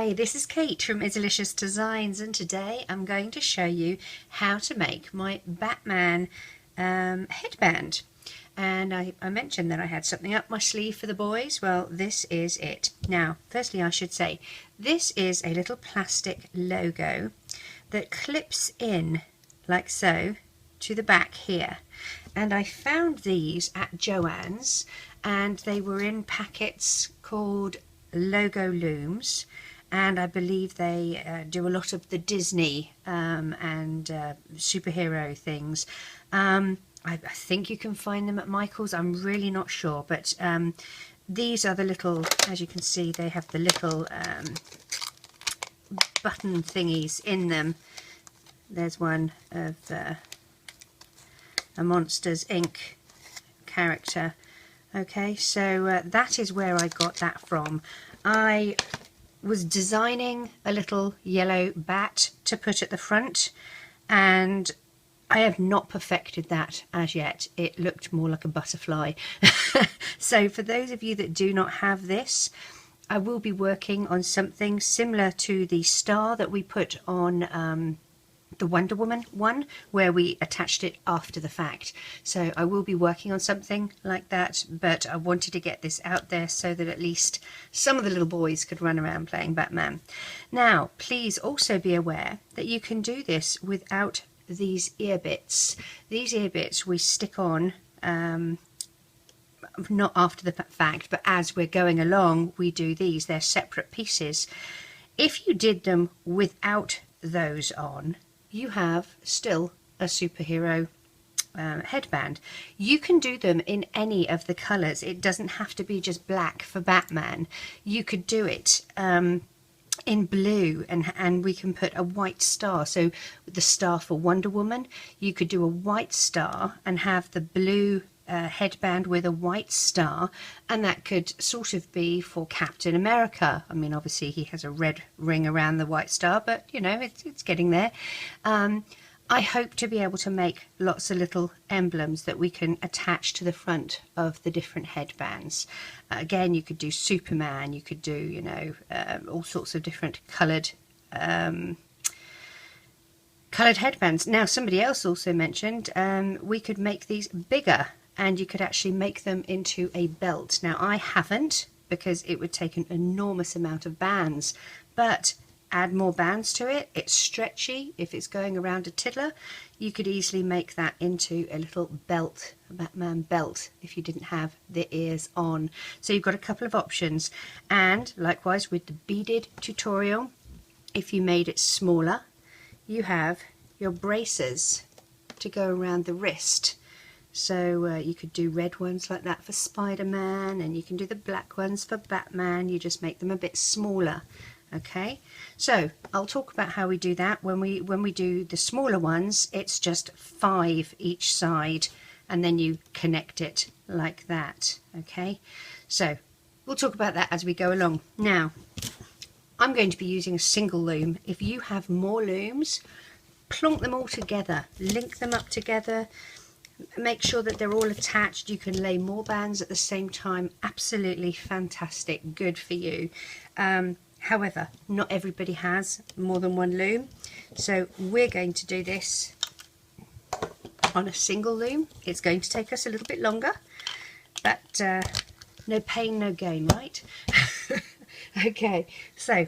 Hi, this is Kate from Izzalicious Designs, and today I'm going to show you how to make my Batman headband. And I mentioned that I had something up my sleeve for the boys. Well, this is it. Now, firstly I should say, this is a little plastic logo that clips in like so to the back here. And I found these at Joann's, and they were in packets called Logo Looms. And I believe they do a lot of the Disney and superhero things. I think you can find them at Michael's. I'm really not sure, but these are the little, as you can see, they have the little button thingies in them. There's one of a Monsters Inc. character. Okay, so that is where I got that from. I was designing a little yellow bat to put at the front, and I have not perfected that as yet. It looked more like a butterfly. So for those of you that do not have this, I will be working on something similar to the star that we put on the Wonder Woman one, where we attached it after the fact. So I will be working on something like that, but I wanted to get this out there so that at least some of the little boys could run around playing Batman. Now, please also be aware that you can do this without these ear bits. These ear bits we stick on not after the fact, but as we're going along we do these. They're separate pieces. If you did them without those on, you have still a superhero headband. You can do them in any of the colours. It doesn't have to be just black for Batman. You could do it in blue, and we can put a white star. So with the star for Wonder Woman, you could do a white star and have the blue headband with a white star, and that could sort of be for Captain America. I mean, obviously he has a red ring around the white star, but you know, it's getting there. I hope to be able to make lots of little emblems that we can attach to the front of the different headbands. Again, you could do Superman, you could do, you know, all sorts of different coloured headbands. Now, somebody else also mentioned we could make these bigger, and you could actually make them into a belt. Now, I haven't, because it would take an enormous amount of bands, but add more bands to it. It's stretchy. If it's going around a tiddler, you could easily make that into a little belt, a Batman belt, if you didn't have the ears on. So you've got a couple of options. And likewise with the beaded tutorial, if you made it smaller, you have your braces to go around the wrist. So you could do red ones like that for Spider-Man, and you can do the black ones for Batman. You just make them a bit smaller. Okay, so I'll talk about how we do that. When we do the smaller ones, it's just 5 each side, and then you connect it like that. Okay, so we'll talk about that as we go along. Now, I'm going to be using a single loom. If you have more looms, plonk them all together, link them up together, make sure that they're all attached. You can lay more bands at the same time. Absolutely fantastic, good for you. However, not everybody has more than one loom, so we're going to do this on a single loom. It's going to take us a little bit longer, but no pain, no gain, right? Okay, so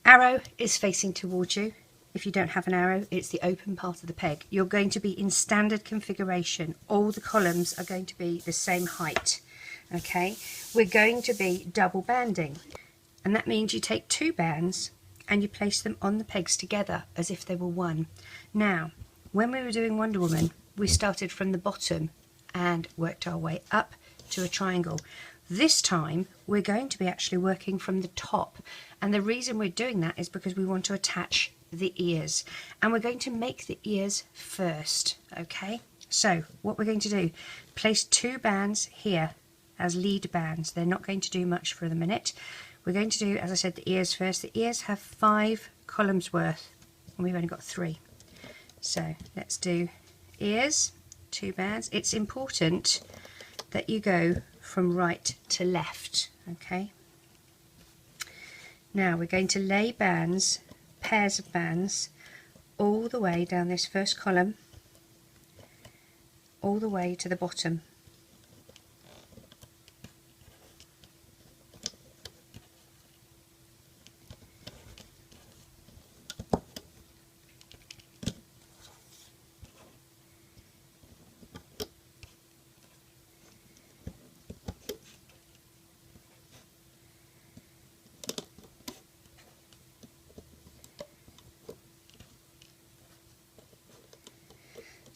arrow is facing towards you. If you don't have an arrow, it's the open part of the peg. You're going to be in standard configuration. All the columns are going to be the same height. Okay, we're going to be double banding, and that means you take 2 bands and you place them on the pegs together as if they were one. Now, when we were doing Wonder Woman, we started from the bottom and worked our way up to a triangle. This time we're going to be actually working from the top, and the reason we're doing that is because we want to attach the ears, and we're going to make the ears first. Okay, so what we're going to do, place 2 bands here as lead bands. They're not going to do much for the minute. We're going to do, as I said, the ears first. The ears have 5 columns worth, and we've only got 3. So let's do ears, 2 bands. It's important that you go from right to left. Okay, Now we're going to lay bands, pairs of bands, all the way down this first column, all the way to the bottom.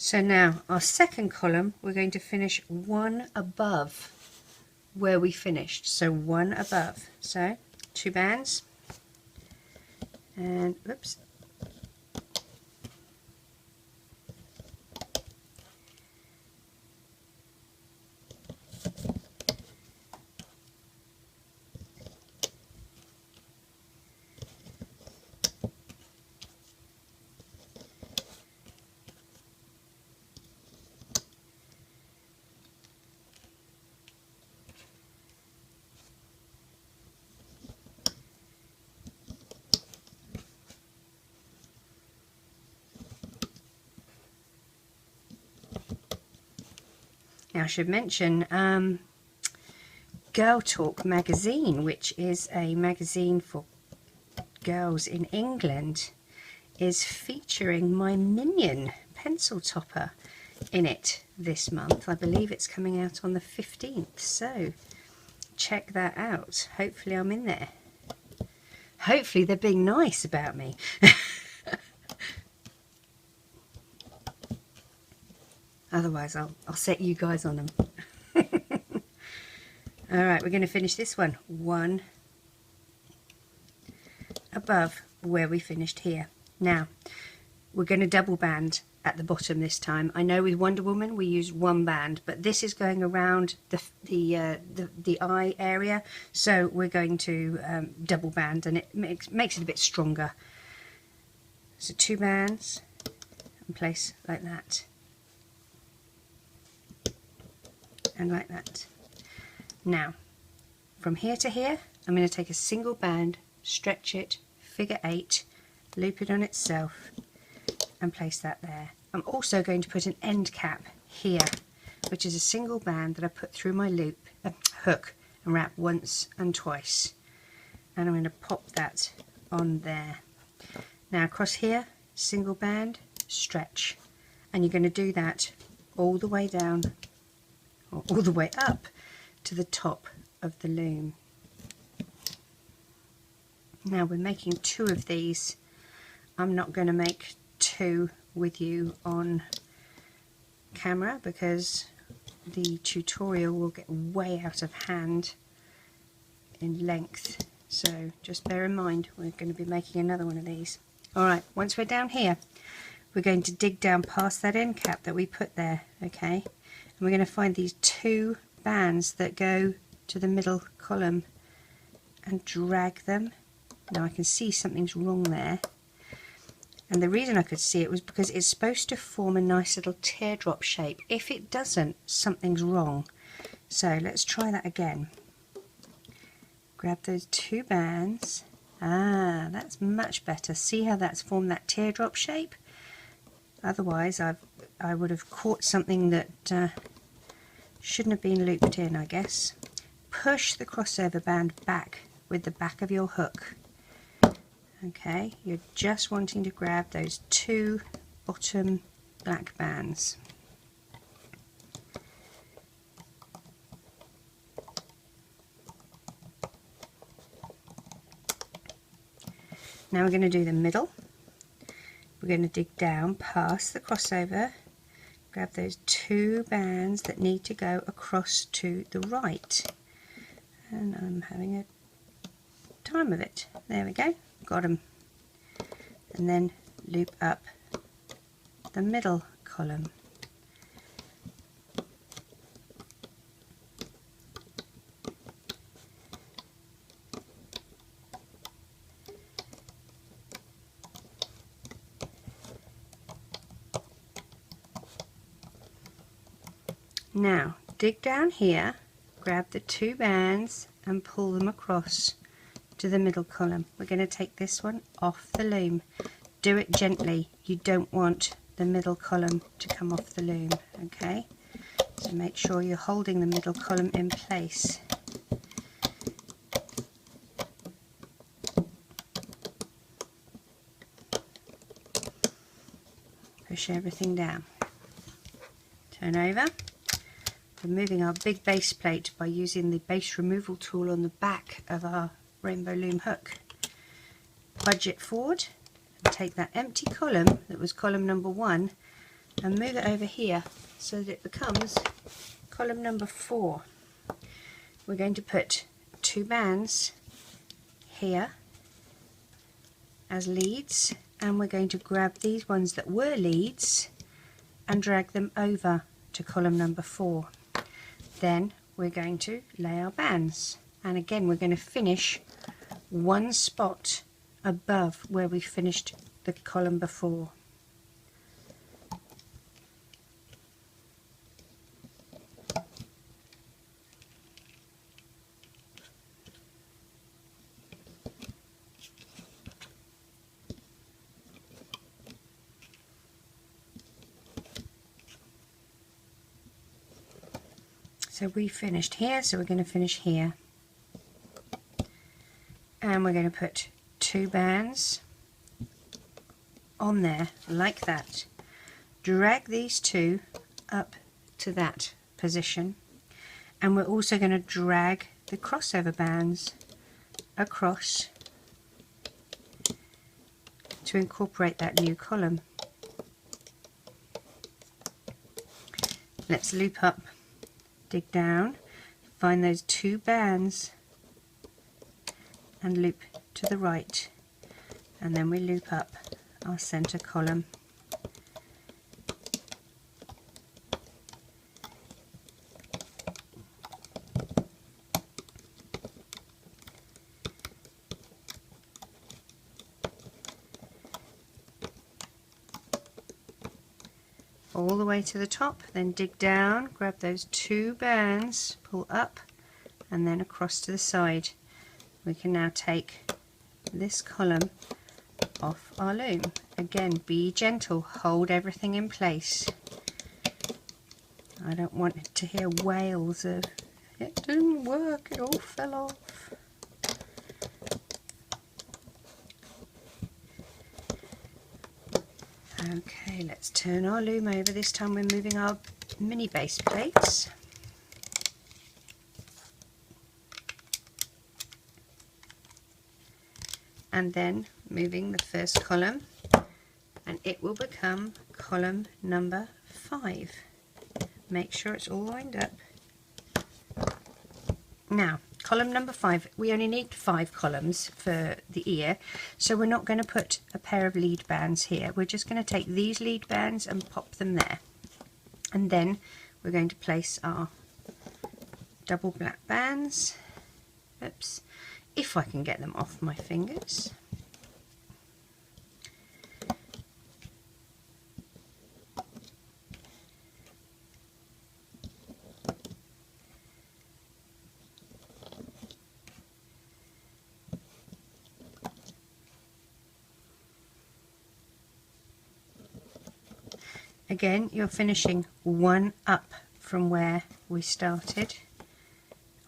So now our second column, we're going to finish one above where we finished, so one above. So 2 bands, and whoops, now I should mention Girl Talk magazine, which is a magazine for girls in England, is featuring my Minion pencil topper in it this month. I believe it's coming out on the 15th, so check that out. Hopefully I'm in there. Hopefully they're being nice about me. Otherwise I'll set you guys on them. Alright, we're going to finish this one above where we finished here. Now we're going to double band at the bottom this time. I know with Wonder Woman we used 1 band, but this is going around the eye area, so we're going to double band, and it makes it a bit stronger. So 2 bands and place like that. And like that. Now from here to here I'm going to take a single band, stretch it, figure 8, loop it on itself and place that there. I'm also going to put an end cap here, which is a single band that I put through my loop hook and wrap once and twice, and I'm going to pop that on there. Now across here, single band, stretch, and you're going to do that all the way down, or all the way up to the top of the loom. Now we're making 2 of these. I'm not going to make 2 with you on camera because the tutorial will get way out of hand in length, so just bear in mind we're going to be making another one of these. Alright, once we're down here we're going to dig down past that end cap that we put there, okay? And we're going to find these 2 bands that go to the middle column and drag them. Now I can see something's wrong there, and the reason I could see it was because it's supposed to form a nice little teardrop shape. If it doesn't, something's wrong. So let's try that again. Grab those 2 bands. Ah, that's much better. See how that's formed that teardrop shape? Otherwise I would have caught something that shouldn't have been looped in, I guess. Push the crossover band back with the back of your hook. Okay, you're just wanting to grab those 2 bottom black bands. Now we're going to do the middle. We're going to dig down past the crossover, grab those 2 bands that need to go across to the right. And I'm having a time of it. There we go, got them. And then loop up the middle column. Now dig down here, grab the 2 bands and pull them across to the middle column. We're going to take this one off the loom. Do it gently, you don't want the middle column to come off the loom, okay? So make sure you're holding the middle column in place. Push everything down. Turn over. Removing our big base plate by using the base removal tool on the back of our Rainbow Loom hook. Budge it forward and take that empty column that was column number 1 and move it over here so that it becomes column number 4. We're going to put 2 bands here as leads, and we're going to grab these ones that were leads and drag them over to column number 4. Then we're going to lay our bands, and again we're going to finish one spot above where we finished the column before. So we finished here, so we're going to finish here. And we're going to put 2 bands on there, like that. Drag these 2 up to that position. And we're also going to drag the crossover bands across to incorporate that new column. Let's loop up. Dig down, find those 2 bands and loop to the right, and then we loop up our center column. All the way to the top, then dig down, grab those 2 bands, pull up and then across to the side. We can now take this column off our loom. Again, be gentle, hold everything in place. I don't want to hear wails of it didn't work, it all fell off. Okay, let's turn our loom over. This time we're moving our mini base plates. And then moving the first column, and it will become column number 5. Make sure it's all lined up. Now, column number 5, we only need 5 columns for the ear, so we're not going to put a pair of lead bands here. We're just going to take these lead bands and pop them there. And then we're going to place our double black bands. Oops, if I can get them off my fingers. Again, you're finishing one up from where we started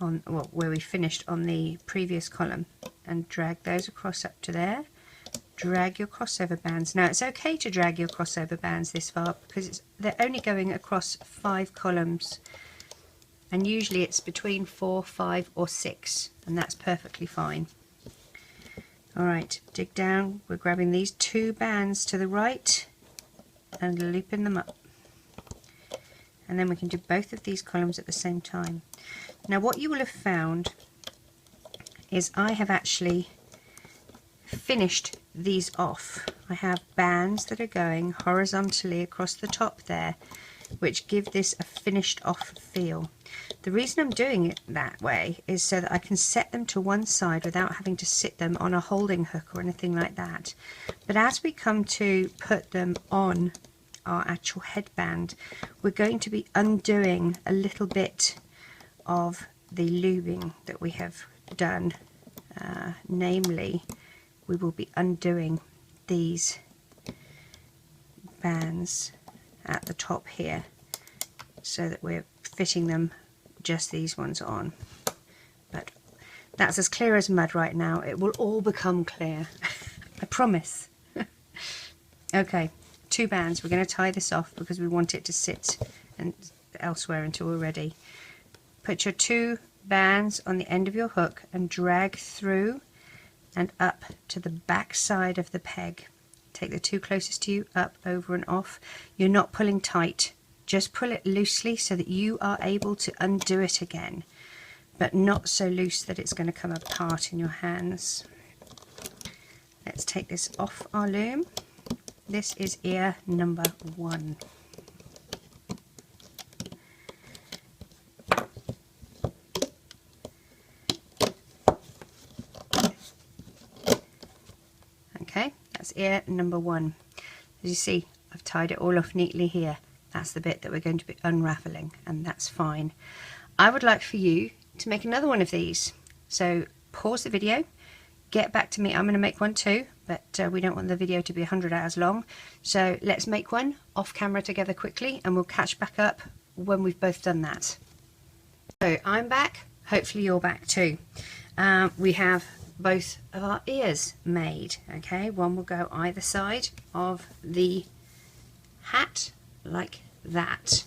on, well, where we finished on the previous column, and drag those across up to there. Drag your crossover bands. Now it's okay to drag your crossover bands this far because they're only going across 5 columns, and usually it's between 4, 5 or 6, and that's perfectly fine. Alright, dig down, we're grabbing these 2 bands to the right and looping them up, and then we can do both of these columns at the same time. Now what you will have found is I have actually finished these off. I have bands that are going horizontally across the top there, which give this a finished off feel. The reason I'm doing it that way is so that I can set them to one side without having to sit them on a holding hook or anything like that. But as we come to put them on our actual headband, we're going to be undoing a little bit of the looming that we have done namely we will be undoing these bands at the top here so that we're fitting them, just these ones on. But that's as clear as mud right now. It will all become clear. I promise. Okay, 2 bands. We're going to tie this off because we want it to sit and elsewhere until we're ready. Put your 2 bands on the end of your hook and drag through and up to the back side of the peg. Take the 2 closest to you, up, over and off. You're not pulling tight, just pull it loosely so that you are able to undo it again, but not so loose that it's going to come apart in your hands. Let's take this off our loom. This is ear number 1. Okay, that's ear number 1. As you see, I've tied it all off neatly here. That's the bit that we're going to be unraveling, and that's fine. I would like for you to make another one of these. So pause the video, get back to me. I'm going to make one too, but we don't want the video to be 100 hours long. So let's make one off camera together quickly, and we'll catch back up when we've both done that. So I'm back. Hopefully you're back too. We have both of our ears made. Okay, one will go either side of the hat like that.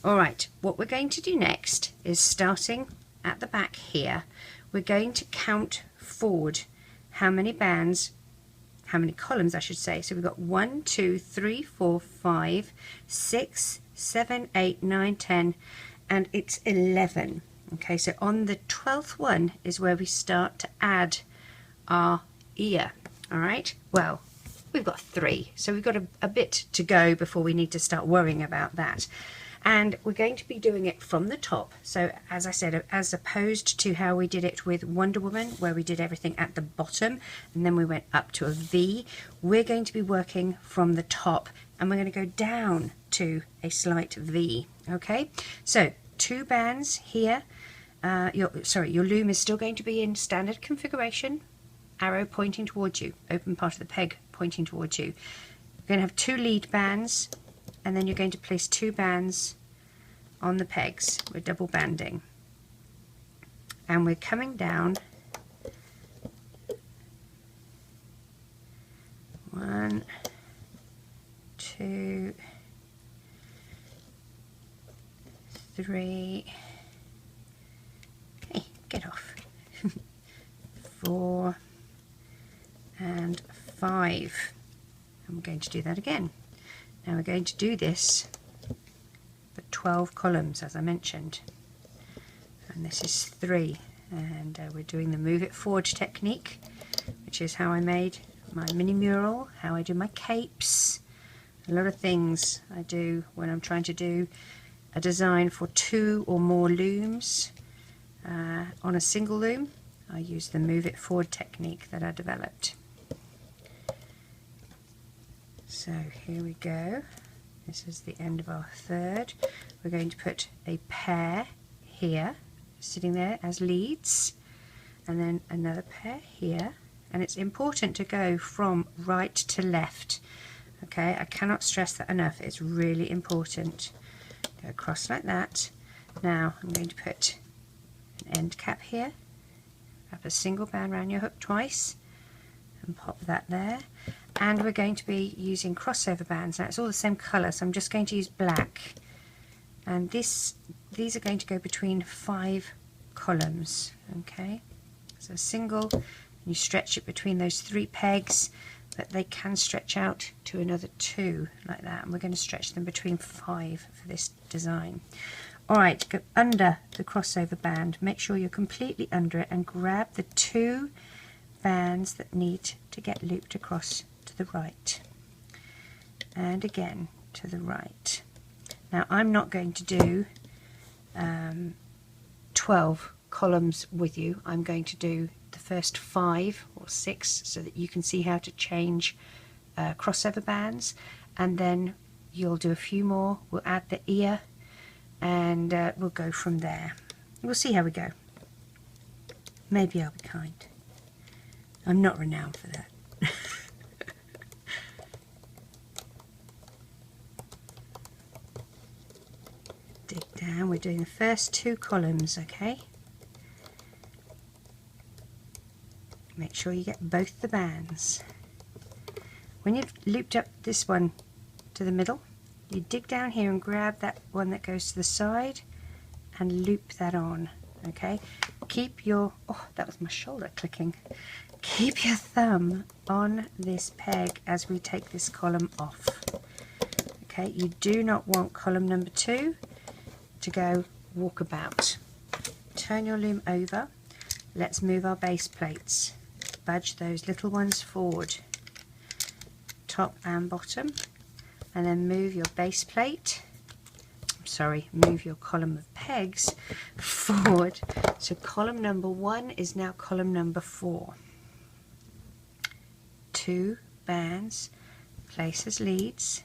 All right, what we're going to do next is, starting at the back here, we're going to count forward how many bands, how many columns I should say. So we've got 1, 2, 3, 4, 5, 6, 7, 8, 9, 10, and it's 11. Okay, so on the 12th one is where we start to add our ear. All right, well, we've got 3, so we've got a bit to go before we need to start worrying about that. And we're going to be doing it from the top. So as I said, as opposed to how we did it with Wonder Woman, where we did everything at the bottom and then we went up to a V, we're going to be working from the top, and we're going to go down to a slight V. Okay, so 2 bands here. Your loom is still going to be in standard configuration, arrow pointing towards you, open part of the peg pointing towards you. You're going to have 2 lead bands, and then you're going to place 2 bands on the pegs. We're double banding, and we're coming down 1, 2, 3, hey, get off, 4 and 5, and we're going to do that again. Now we're going to do this for 12 columns, as I mentioned, and this is 3, and we're doing the move it forward technique, which is how I made my mini mural, how I do my capes, a lot of things I do when I'm trying to do a design for 2 or more looms on a single loom. I use the move it forward technique that I developed. So here we go. This is the end of our 3rd. We're going to put a pair here, sitting there as leads, and then another pair here. And it's important to go from right to left. Okay, I cannot stress that enough. It's really important. Go across like that. Now I'm going to put an end cap here. Wrap a single band around your hook twice and pop that there. And we're going to be using crossover bands. Now it's all the same colour, so I'm just going to use black. And these are going to go between 5 columns. Okay, so single, and you stretch it between those 3 pegs, but they can stretch out to another 2 like that. And we're going to stretch them between 5 for this design. Alright, go under the crossover band. Make sure you're completely under it and grab the 2 bands that need to get looped across to the right, and again to the right. Now I'm not going to do 12 columns with you. I'm going to do the first 5 or 6 so that you can see how to change crossover bands, and then you'll do a few more. We'll add the ear, and we'll go from there. We'll see how we go. Maybe I'll be kind. I'm not renowned for that. Dig down. We're doing the first 2 columns, okay? Make sure you get both the bands. When you've looped up this one to the middle, you dig down here and grab that one that goes to the side and loop that on, okay? Keep your, oh, that was my shoulder clicking. Keep your thumb on this peg as we take this column off. Okay, you do not want column number 2 to go walkabout. Turn your loom over. Let's move our base plates. Budge those little ones forward, top and bottom, and then move your base plate, move your column of pegs forward. So column number 1 is now column number 4. 2 bands, place as leads.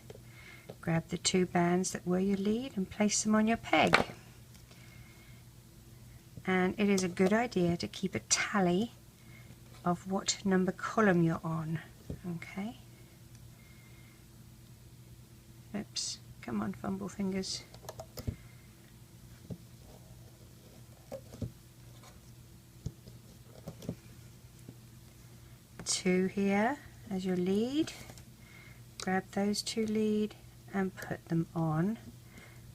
Grab the 2 bands that were your lead and place them on your peg. And it is a good idea to keep a tally of what number column you're on. Okay. Oops, come on, fumble fingers. Two here as your lead. Grab those 2 lead and put them on.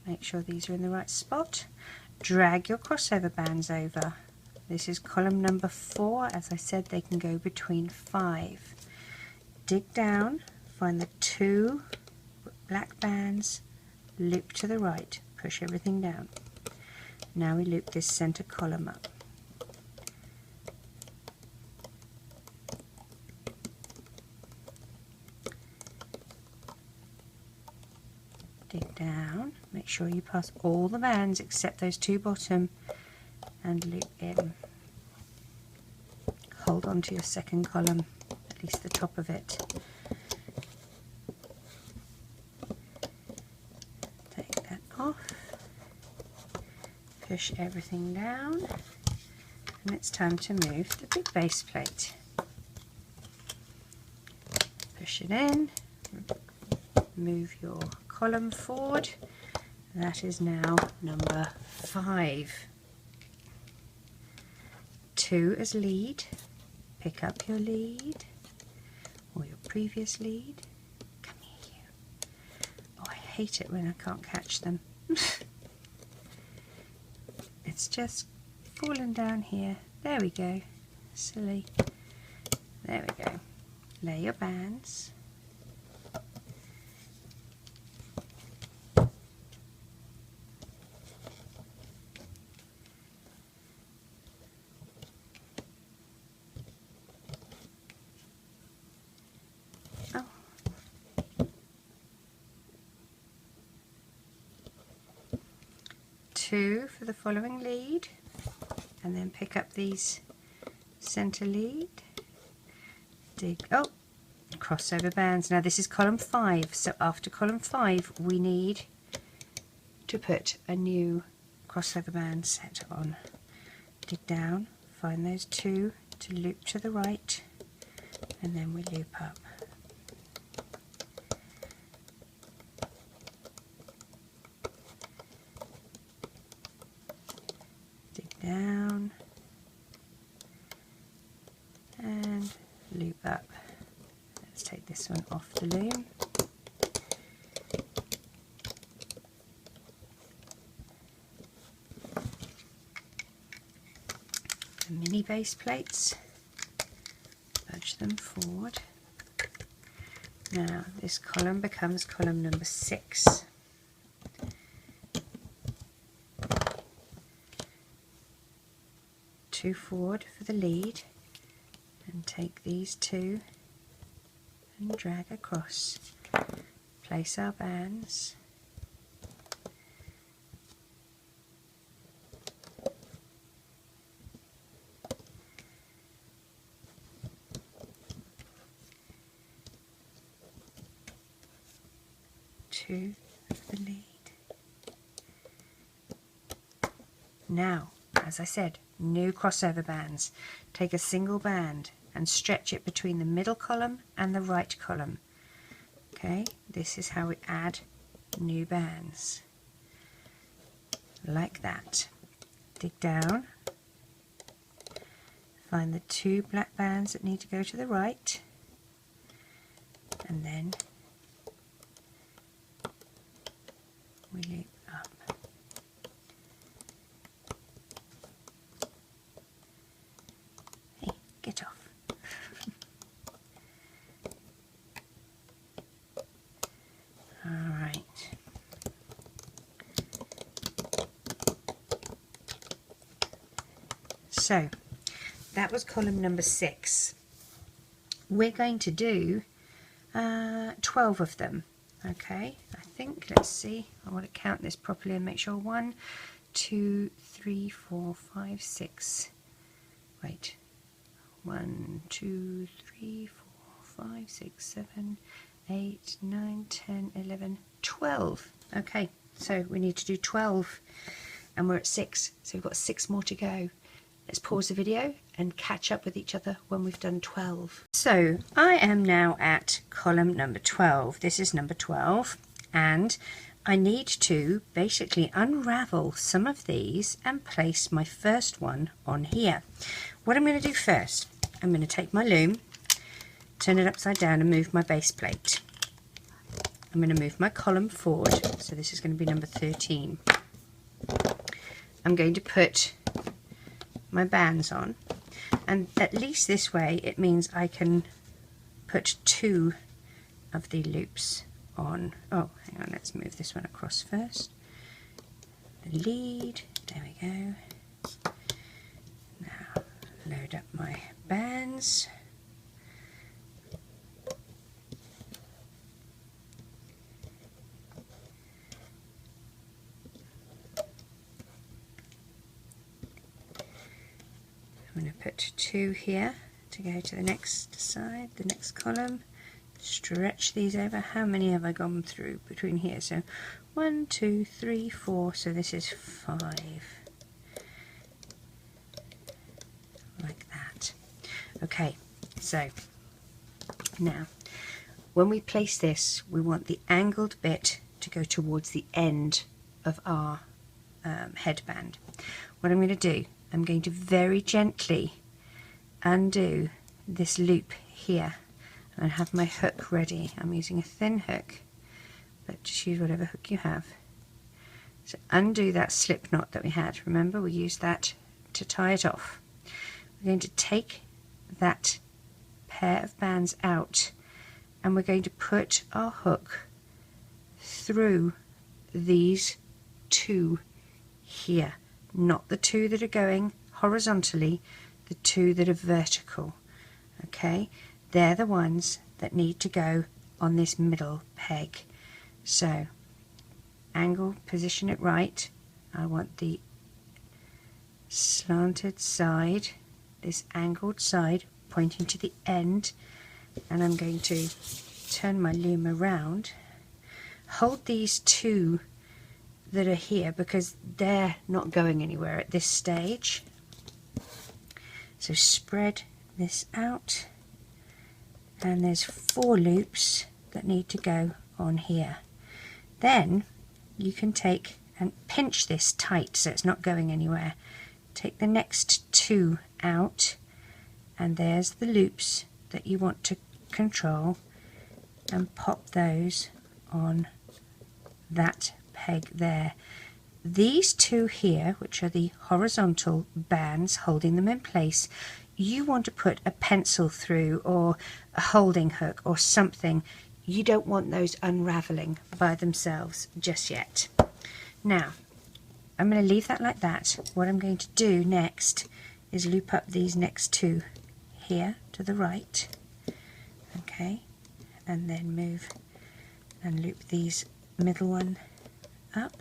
Make sure these are in the right spot. Drag your crossover bands over. This is column number 4. As I said, they can go between 5. Dig down, find the 2 black bands, loop to the right, push everything down. Now we loop this center column up. Dig down, make sure you pass all the bands except those 2 bottom and loop in. Hold on to your second column, at least the top of it. Take that off, push everything down, and it's time to move the big base plate. Push it in, move your column forward. That is now number 5. 2 as lead. Pick up your lead or your previous lead. Come here, you. Oh, I hate it when I can't catch them. It's just falling down here. There we go. Silly. There we go. Lay your bands. Oh. Two for the following lead, and then pick up these center lead. Dig, oh, crossover bands. Now this is column 5, so after column 5 we need to put a new crossover band set on. Dig down, find those 2 to loop to the right, and then we loop up. Dig down and loop up. Let's take this one off the loom. The mini base plates, budge them forward. Now this column becomes column number 6. Two forward for the lead, and take these 2 and drag across. Place our bands. Two for the lead. Now, as I said, new crossover bands. Take a single band, and stretch it between the middle column and the right column. Okay, this is how we add new bands, like that. Dig down, find the 2 black bands that need to go to the right, and then we loop up. Hey, get off. Alright. So that was column number 6. We're going to do 12 of them. Okay, I think, let's see, I want to count this properly and make sure. 1, 2, 3, 4, 5, 6. Wait. 1, 2, 3, 4, 5, 6, 7, 8, 9, 10, 11, 12. Okay, so we need to do 12 and we're at 6, so we've got 6 more to go. Let's pause the video and catch up with each other when we've done 12. So I am now at column number 12. This is number 12, and I need to basically unravel some of these and place my first one on here. What I'm going to do first, I'm going to take my loom, turn it upside down and move my base plate. I'm going to move my column forward, so this is going to be number 13. I'm going to put my bands on, and at least this way it means I can put 2 of the loops on. Oh, hang on, let's move this one across first. The lead, there we go. Now load up my bands. I'm going to put 2 here to go to the next side, the next column. Stretch these over. How many have I gone through between here? So 1, 2, 3, 4. So this is 5. Like that. Okay, so now when we place this, we want the angled bit to go towards the end of our headband. What I'm going to do, I'm going to very gently undo this loop here, and I have my hook ready. I'm using a thin hook, but just use whatever hook you have. So undo that slip knot that we had. Remember, we used that to tie it off. We're going to take that pair of bands out, and we're going to put our hook through these 2 here. Not the 2 that are going horizontally, the 2 that are vertical. Okay, they're the ones that need to go on this middle peg. So angle, position it right. I want the slanted side, this angled side pointing to the end, and I'm going to turn my loom around. Hold these 2 that are here because they're not going anywhere at this stage. So spread this out, and there's 4 loops that need to go on here. Then you can take and pinch this tight so it's not going anywhere. Take the next 2 out, and there's the loops that you want to control, and pop those on that peg there. These 2 here, which are the horizontal bands holding them in place, you want to put a pencil through or a holding hook or something. You don't want those unraveling by themselves just yet. Now I'm going to leave that like that. What I'm going to do next is loop up these next 2 here to the right, okay, and then move and loop these middle one up,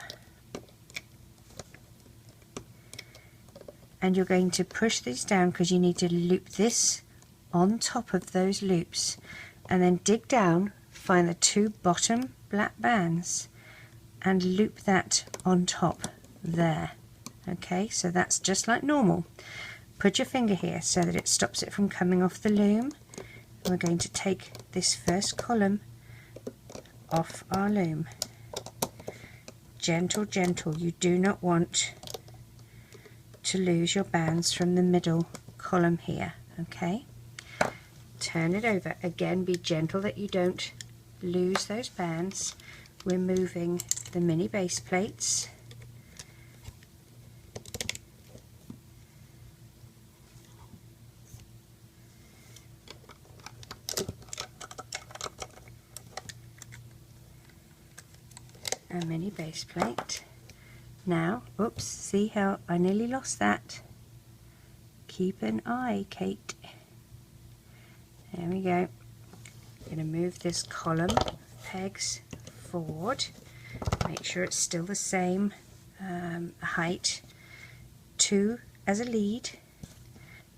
and you're going to push these down because you need to loop this on top of those loops, and then dig down, find the 2 bottom black bands and loop that on top there. Okay, so that's just like normal. put your finger here so that it stops it from coming off the loom. We're going to take this first column off our loom. Gentle, gentle. You do not want to lose your bands from the middle column here, okay? Turn it over. Again, be gentle that you don't lose those bands. We're moving the mini base plates. A mini base plate. Now, oops, see how I nearly lost that? Keep an eye, Kate. There we go. I'm going to move this column pegs forward. Make sure it's still the same height. 2 as a lead.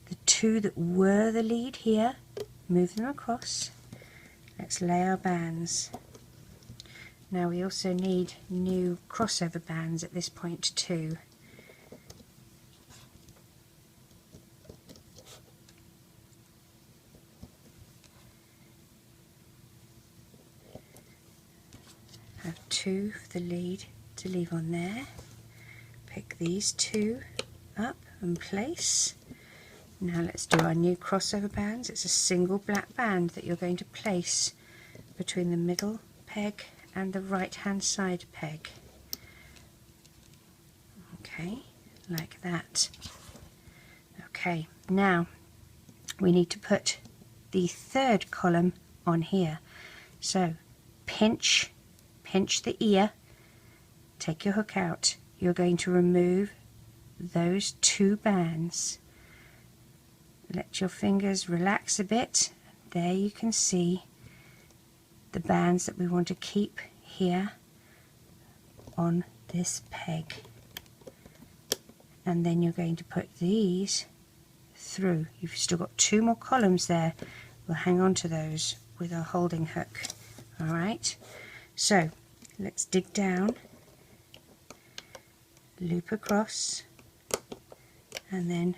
The 2 that were the lead here, move them across. Let's lay our bands. Now we also need new crossover bands at this point too. Have 2 for the lead to leave on there. Pick these 2 up and place. Now let's do our new crossover bands. It's a single black band that you're going to place between the middle peg and the right hand side peg. Okay, like that. Okay, now we need to put the 3rd column on here. So pinch the ear, take your hook out. You're going to remove those 2 bands. Let your fingers relax a bit. There you can see the bands that we want to keep here on this peg, and then you're going to put these through. You've still got 2 more columns there. We'll hang on to those with our holding hook. Alright, so let's dig down, loop across, and then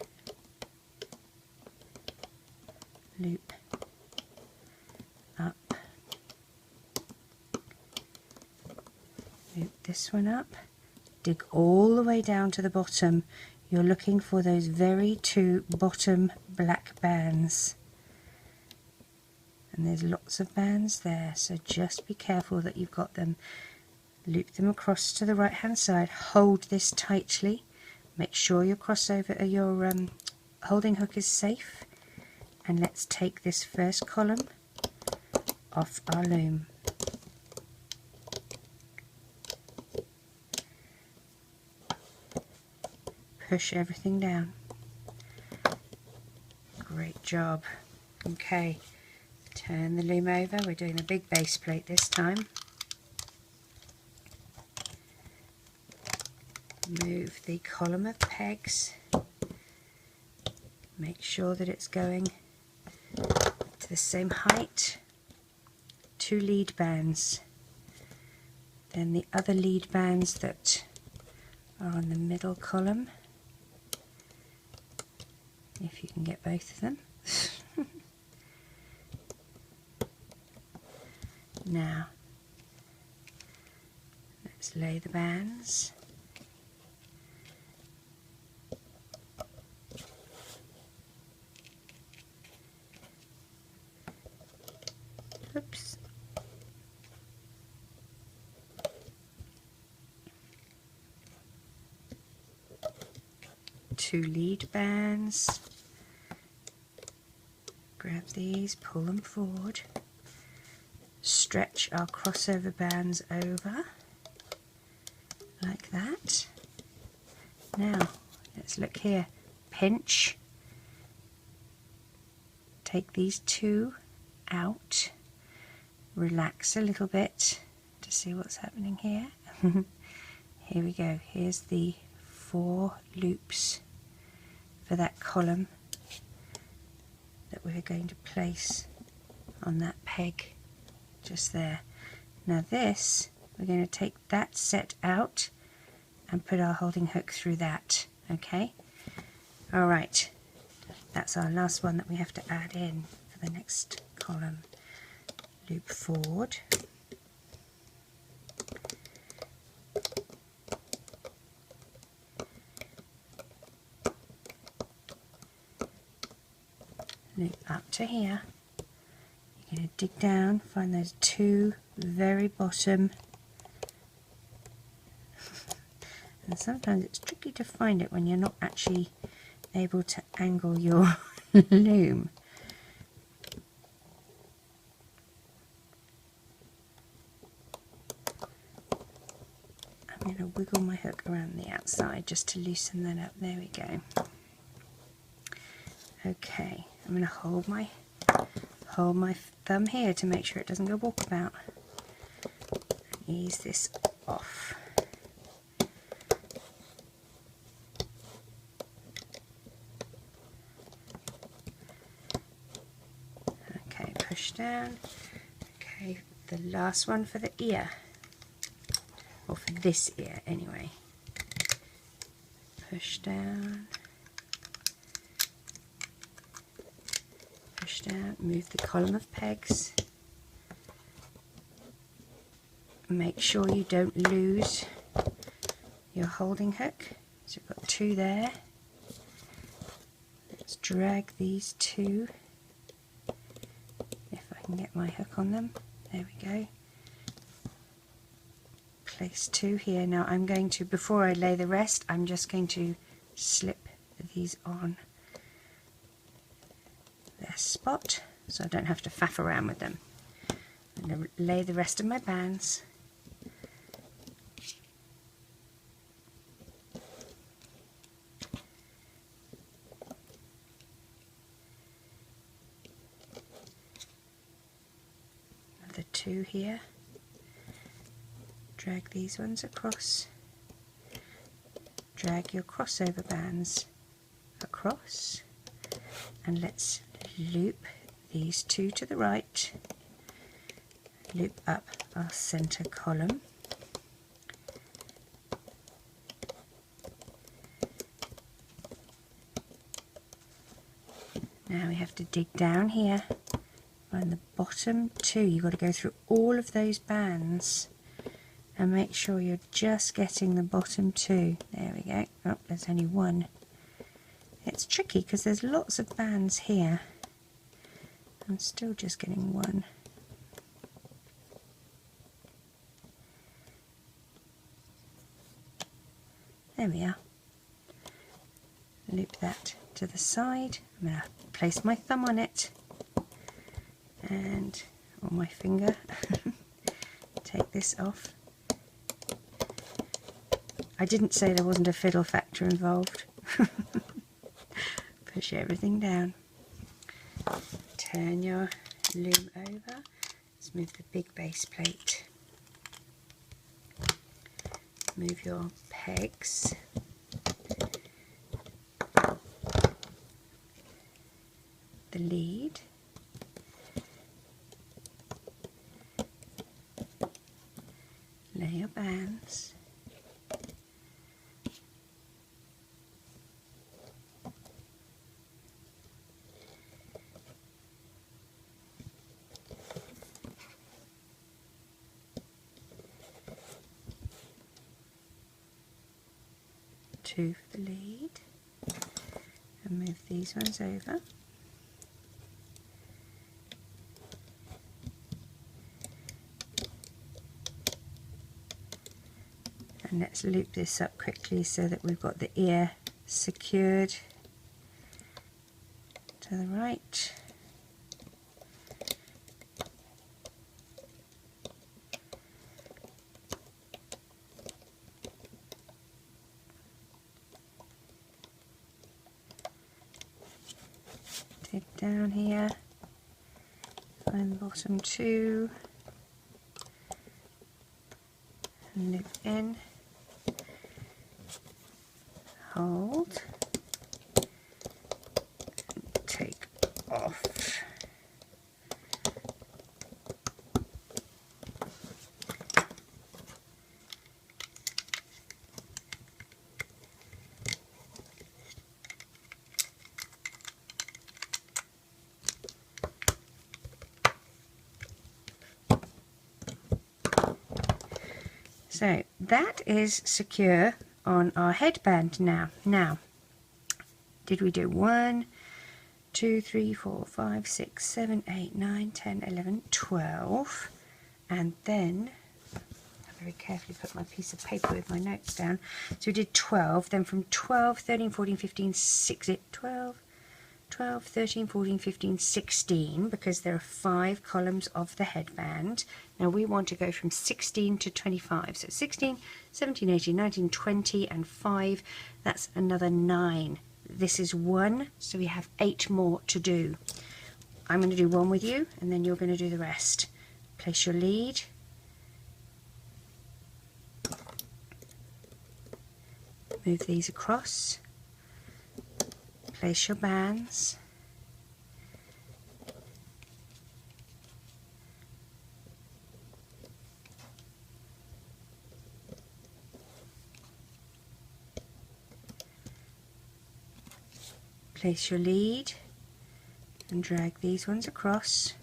loop up. Loop this one up, dig all the way down to the bottom. You're looking for those very 2 bottom black bands, and there's lots of bands there, so just be careful that you've got them. Loop them across to the right hand side, hold this tightly, make sure your crossover or your holding hook is safe, and let's take this first column off our loom. Push everything down. Great job. Okay, turn the loom over. We're doing a big base plate this time. Move the column of pegs. Make sure that it's going to the same height. 2 lead bands. Then the other lead bands that are on the middle column, if you can get both of them. Now let's lay the bands. Oops. Two lead bands. Grab these, pull them forward. Stretch our crossover bands over like that. Now let's look here. Pinch. Take these 2 out. Relax a little bit to see what's happening here. Here we go. Here's the 4 loops for that column that we're going to place on that peg just there. Now this, we're going to take that set out and put our holding hook through that. Okay. All right. that's our last one that we have to add in for the next column. Loop forward, loop up to here. You're going to dig down, find those two very bottom, and sometimes it's tricky to find it when you're not actually able to angle your loom. I'm going to wiggle my hook around the outside just to loosen that up. There we go. Okay, I'm going to hold my thumb here to make sure it doesn't go walkabout. Ease this off. Okay, push down. Okay, the last one for the ear, or for this ear anyway. Push down. Push down, move the column of pegs. Make sure you don't lose your holding hook. So you've got two there. Let's drag these two, if I can get my hook on them. There we go. Place two here. Now I'm going to, before I lay the rest, I'm just going to slip these on their spot so I don't have to faff around with them. I'm going to lay the rest of my bands. Another two here. Drag these ones across. Drag your crossover bands across, and let's loop these two to the right, loop up our center column, now we have to dig down here, find the bottom two. You've got to go through all of those bands and make sure you're just getting the bottom two. There we go. Oh, there's only one. It's tricky because there's lots of bands here. I'm still just getting one. There we are. Loop that to the side. I'm going to place my thumb on it and on my finger. Take this off. I didn't say there wasn't a fiddle factor involved. Push everything down. Turn your loom over. Let's move the big base plate. Move your pegs. The lead. Lay your bands. Two for the lead, and move these ones over. And let's loop this up quickly so that we've got the ear secured to the right. Dig down here, find the bottom two, and loop in, hold, and take off. So that is secure on our headband now. Now, did we do 1, 2, 3, 4, 5, 6, 7, 8, 9, 10, 11, 12, and then I very carefully put my piece of paper with my notes down. So we did 12, then from 12, 13, 14, 15, 16, 12, 13, 14, 15, 16, because there are 5 columns of the headband. Now we want to go from 16 to 25. So 16, 17, 18, 19, 20, and 5, that's another 9. This is 1, so we have 8 more to do. I'm going to do 1 with you, and then you're going to do the rest. Place your lead. Move these across. Place your bands. Place your lead and drag these ones across.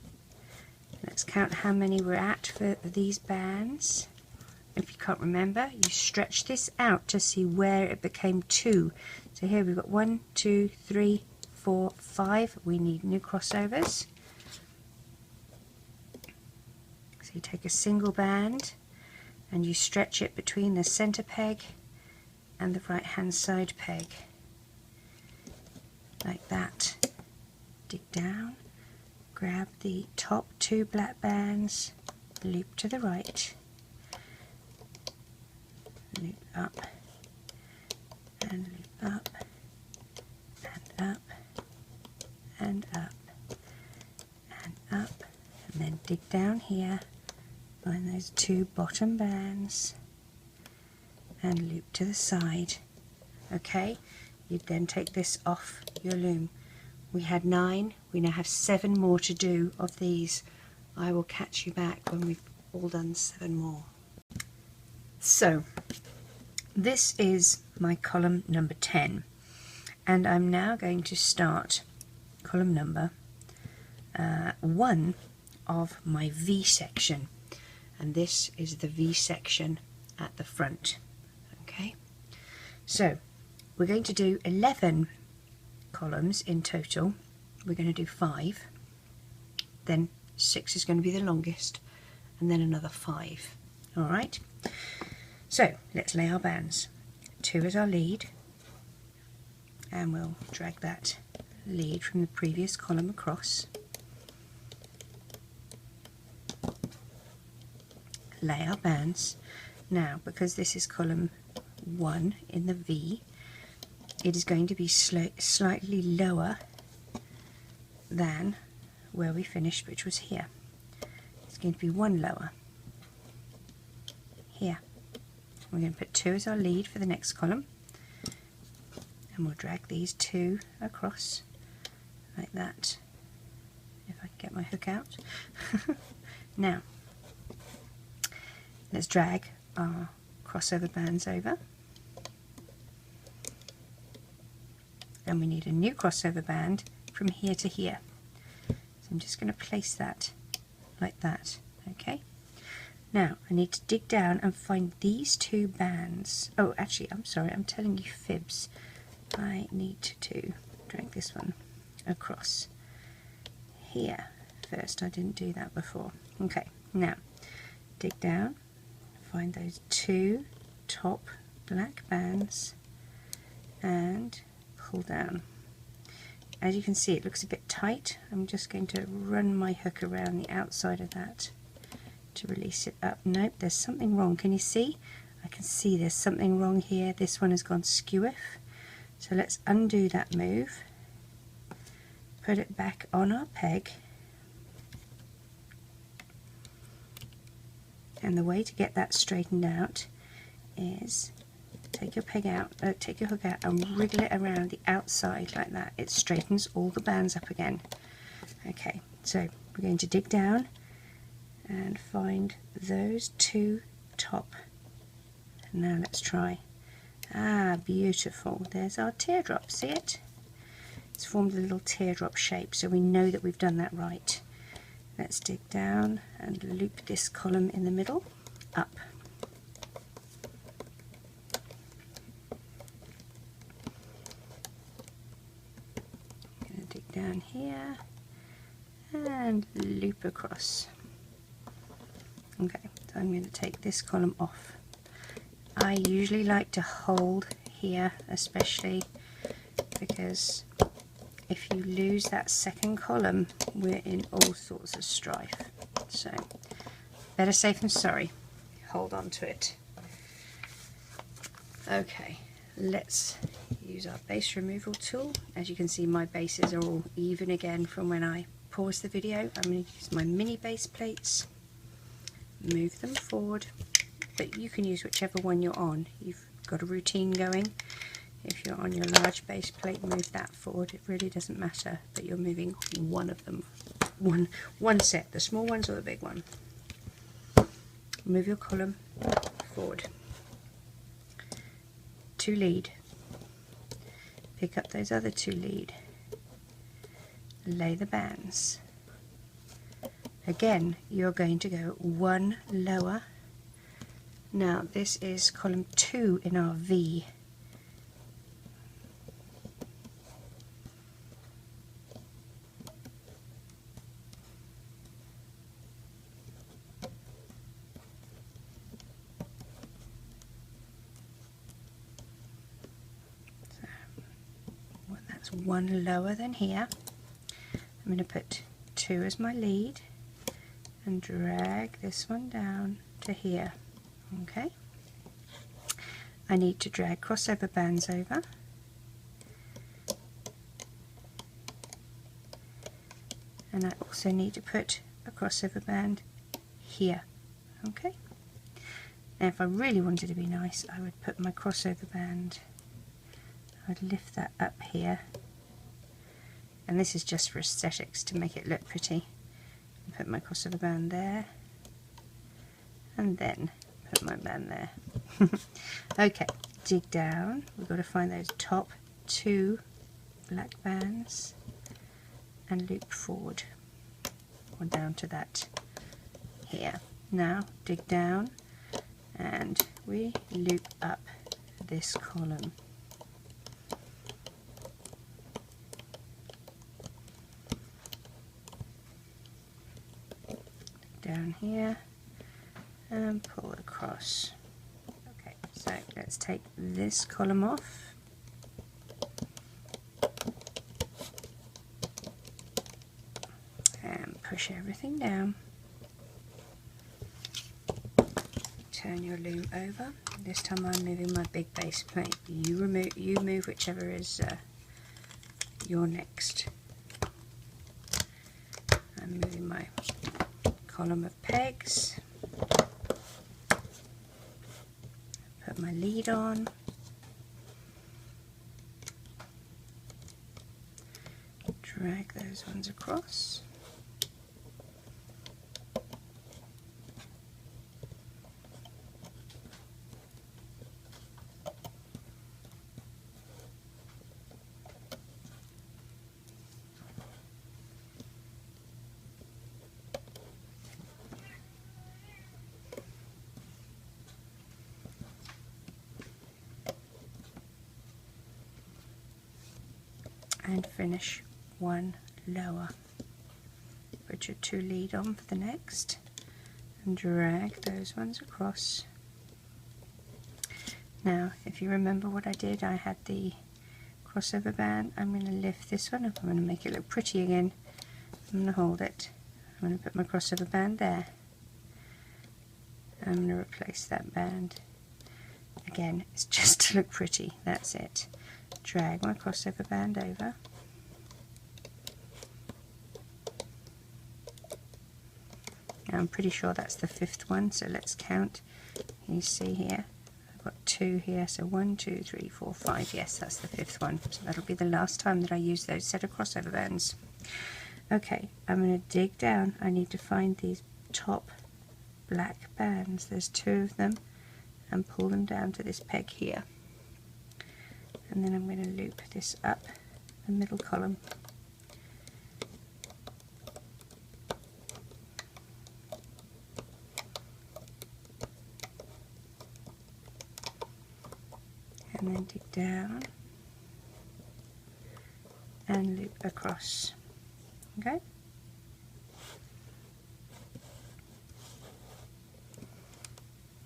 Let's count how many we're at for these bands. If you can't remember, you stretch this out to see where it became 2. So here we've got 1, 2, 3, 4, 5. We need new crossovers. So you take a single band and you stretch it between the center peg and the right hand side peg. Like that. Dig down, grab the top 2 black bands, loop to the right, loop up, and loop up, and up, and up, and up, and then dig down here, find those 2 bottom bands, and loop to the side. Okay, you'd then take this off your loom. We had 9, we now have 7 more to do of these. I will catch you back when we've all done 7 more. So this is my column number 10, and I'm now going to start column number 1 of my V section, and this is the V section at the front. Okay, so we're going to do 11 columns in total. We're going to do 5, then 6 is going to be the longest, and then another 5. Alright, so let's lay our bands. 2 is our lead, and we'll drag that lead from the previous column across. Lay our bands. Now, because this is column 1 in the V, it is going to be slightly lower than where we finished, which was here. It's going to be 1 lower here. We're going to put 2 as our lead for the next column, and we'll drag these 2 across like that, if I can get my hook out. Now let's drag our crossover bands over, and we need a new crossover band from here to here. So I'm just going to place that like that. Okay, now I need to dig down and find these 2 bands. Oh, actually, I'm sorry, I'm telling you fibs. I need to drag this one across here first. I didn't do that before. Okay, now dig down, find those 2 top black bands, and pull down. As you can see, it looks a bit tight. I'm just going to run my hook around the outside of that to release it up. Nope, there's something wrong. Can you see? I can see there's something wrong here. This one has gone skewiff. So let's undo that move, put it back on our peg, and the way to get that straightened out is take your peg out, take your hook out and wriggle it around the outside like that. It straightens all the bands up again. Okay, so we're going to dig down and find those 2 top. And now let's try. Ah, beautiful. There's our teardrop. See it? It's formed a little teardrop shape, so we know that we've done that right. Let's dig down and loop this column in the middle up. down here and loop across. Okay, so I'm going to take this column off. I usually like to hold here, especially because if you lose that second column, we're in all sorts of strife. So better safe than sorry. Hold on to it. Okay, let's use our base removal tool. As you can see, my bases are all even again from when I paused the video. I'm going to use my mini base plates, move them forward, but you can use whichever one you're on. You've got a routine going. If you're on your large base plate, move that forward. It really doesn't matter, but you're moving one of them, one set, the small ones or the big one. Move your column forward. 2 lead. Pick up those other 2 lead. Lay the bands. Again, you're going to go 1 lower. Now this is column 2 in our V. That's 1 lower than here. I'm going to put 2 as my lead and drag this one down to here. Okay, I need to drag crossover bands over, and I also need to put a crossover band here. Okay, now if I really wanted to be nice, I would put my crossover band, I'd lift that up here, and this is just for aesthetics to make it look pretty. Put my crossover band there, and then put my band there. Okay, dig down. We've got to find those top 2 black bands and loop forward, or down to that here. Now dig down and we loop up this column. Down here and pull across. Okay, so let's take this column off and push everything down. Turn your loom over. This time I'm moving my big base plate. You move whichever is your next. I'm moving my column of pegs. Put my lead on. Drag those ones across. And finish 1 lower. Put your 2 lead on for the next and drag those ones across. Now if you remember what I did, I had the crossover band. I'm going to lift this one up. I'm going to make it look pretty again. I'm going to hold it. I'm going to put my crossover band there. I'm going to replace that band. Again, it's just to look pretty, that's it. Drag my crossover band over. Now I'm pretty sure that's the 5th one, so let's count. You see here, I've got 2 here, so 1, 2, 3, 4, 5. Yes, that's the 5th one. So that'll be the last time that I use those set of crossover bands. Okay, I'm going to dig down. I need to find these top black bands. There's 2 of them, and pull them down to this peg here. And then I'm going to loop this up the middle column. And then dig down and loop across. Okay.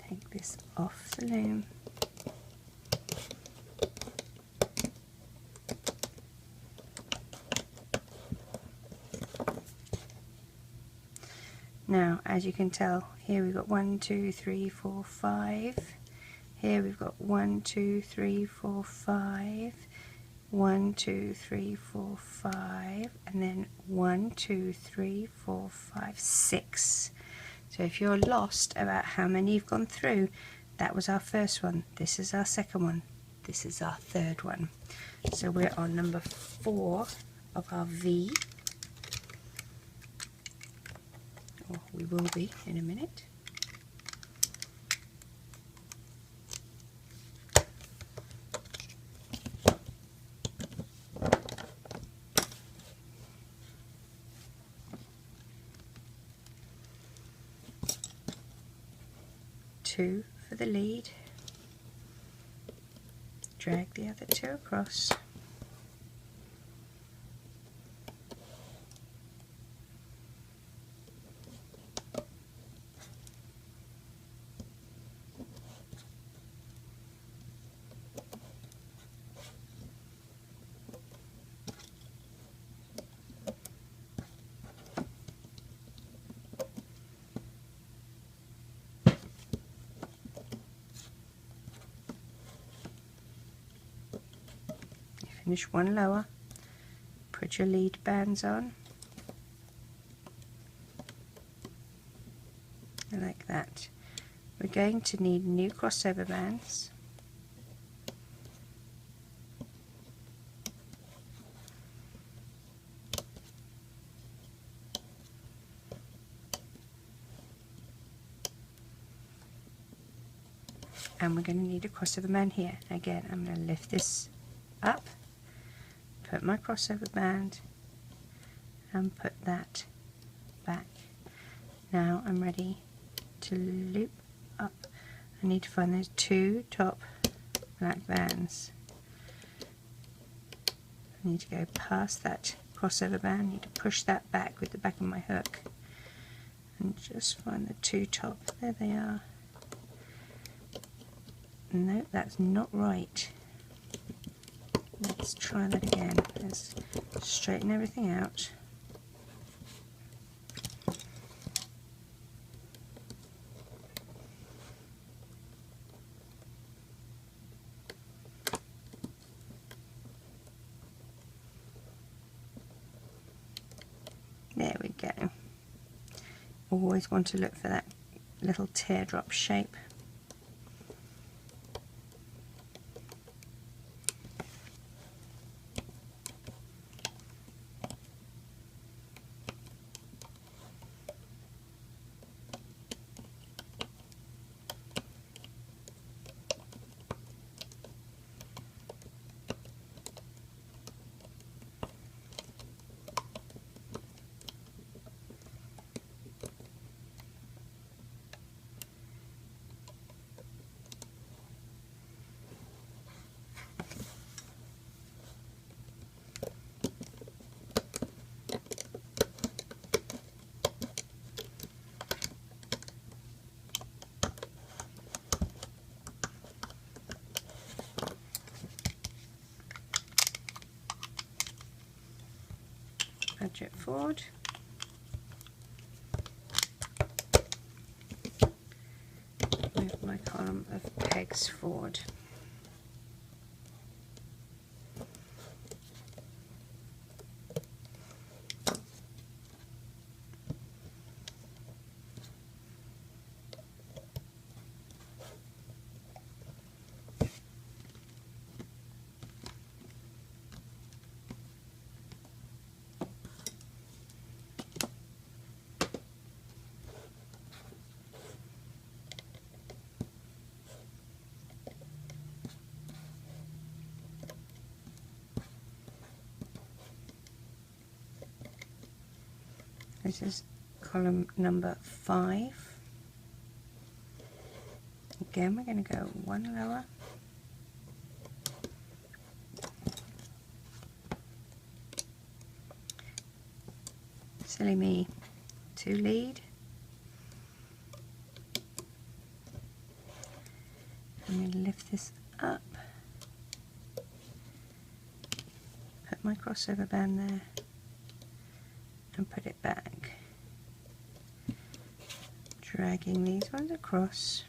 Take this off the loom. Now, as you can tell, here we've got 1, 2, 3, 4, 5. Here we've got 1, 2, 3, 4, 5. 1, 2, 3, 4, 5, and then 1, 2, 3, 4, 5, 6. So if you're lost about how many you've gone through, that was our first one. This is our second one. This is our third one. So we're on number 4 of our V. Or we will be in a minute. Two for the lead, drag the other 2 across, finish one lower, put your lead bands on, like that. We're going to need new crossover bands. And we're going to need a crossover band here. Again, I'm going to lift this up, put my crossover band, and put that back. Now I'm ready to loop up. I need to find those 2 top black bands. I need to go past that crossover band. I need to push that back with the back of my hook and just find the 2 top. There they are. No, that's not right. Let's try that again. Let's straighten everything out. There we go. Always want to look for that little teardrop shape. Edge it forward. Move my column of pegs forward. This is column number 5. Again, we're going to go one lower. Silly me. 2 lead. I'm going to lift this up. Put my crossover band there and put it back. Dragging these ones across.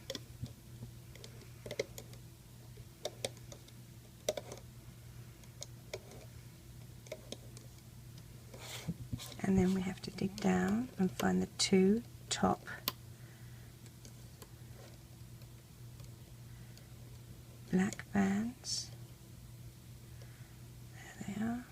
And then we have to dig down and find the 2 top black bands. There they are.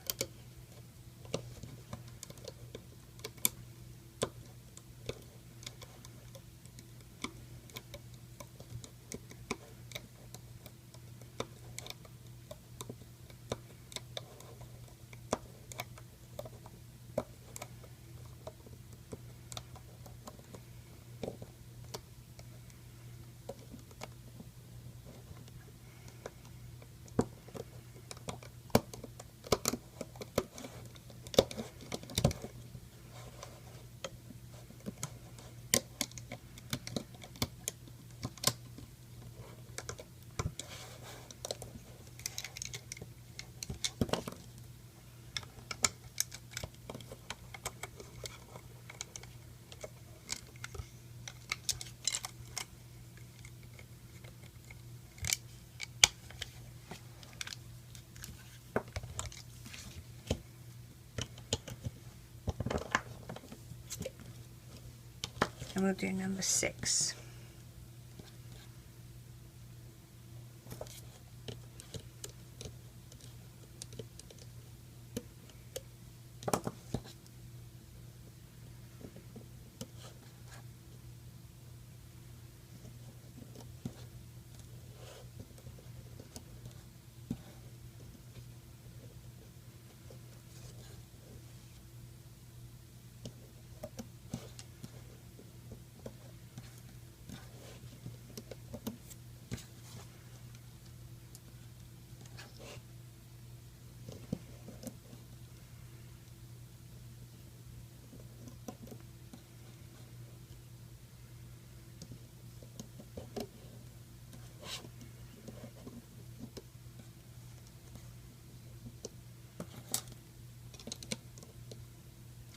And we'll do number 6.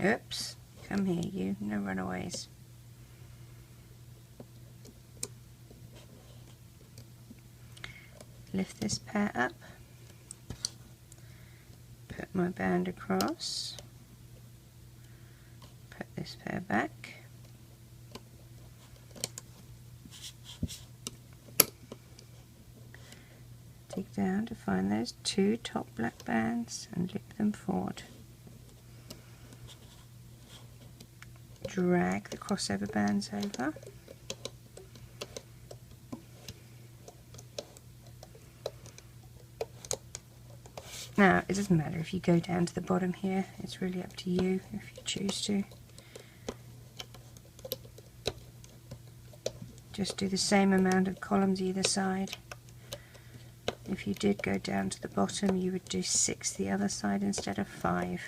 Oops, come here you, no runaways. Lift this pair up, put my band across, put this pair back, dig down to find those 2 top black bands and loop them forward. Drag the crossover bands over. Now, it doesn't matter if you go down to the bottom here, it's really up to you if you choose to. Just do the same amount of columns either side. If you did go down to the bottom, you would do 6 the other side instead of 5.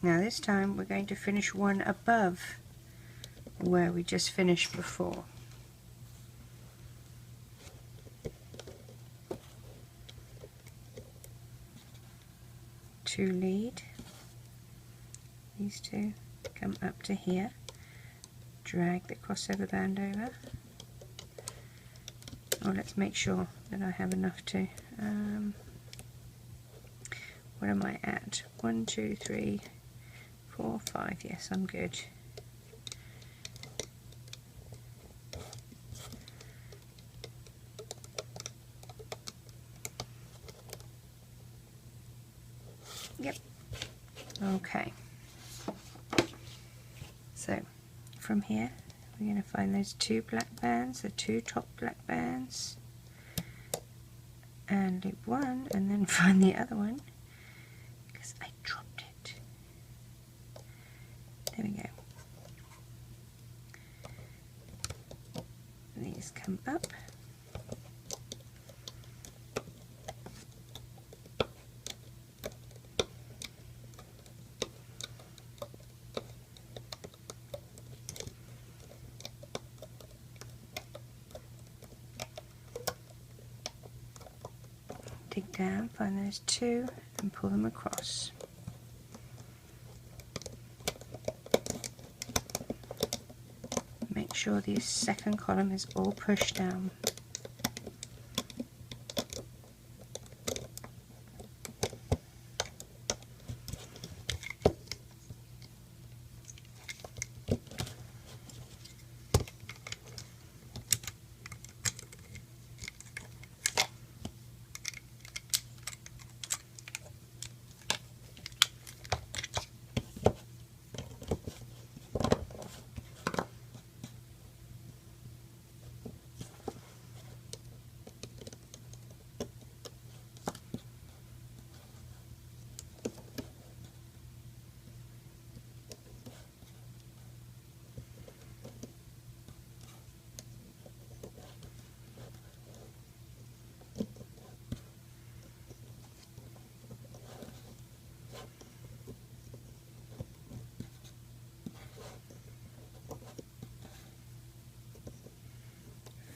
Now this time we're going to finish one above where we just finished before. 2 lead, these 2 come up to here, drag the crossover band over. Oh, let's make sure that I have enough to, what am I at? 1, 2, 3, 4, 5, yes, I'm good. Yep, okay. So from here we're going to find those 2 black bands, the 2 top black bands, and loop 1 and then find the other one because I dropped it. There we go. These come up. Dig down, find those 2 and pull them across. Make sure the second column is all pushed down.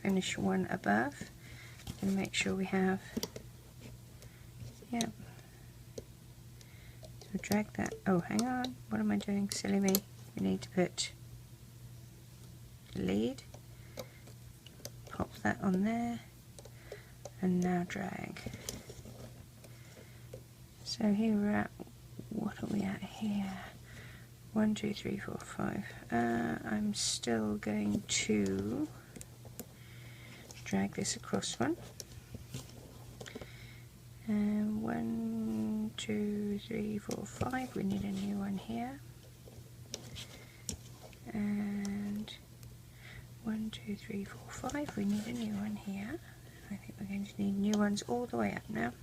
Finish one above and make sure we have, yep, so drag that, oh hang on, what am I doing, silly me, we need to put lead, pop that on there, and now drag. So here we're at, what are we at here, 1, 2, 3, 4, 5, I'm still going to drag this across one, and 1, 2, 3, 4, 5, we need a new one here, and 1, 2, 3, 4, 5, we need a new one here. I think we're going to need new ones all the way up now.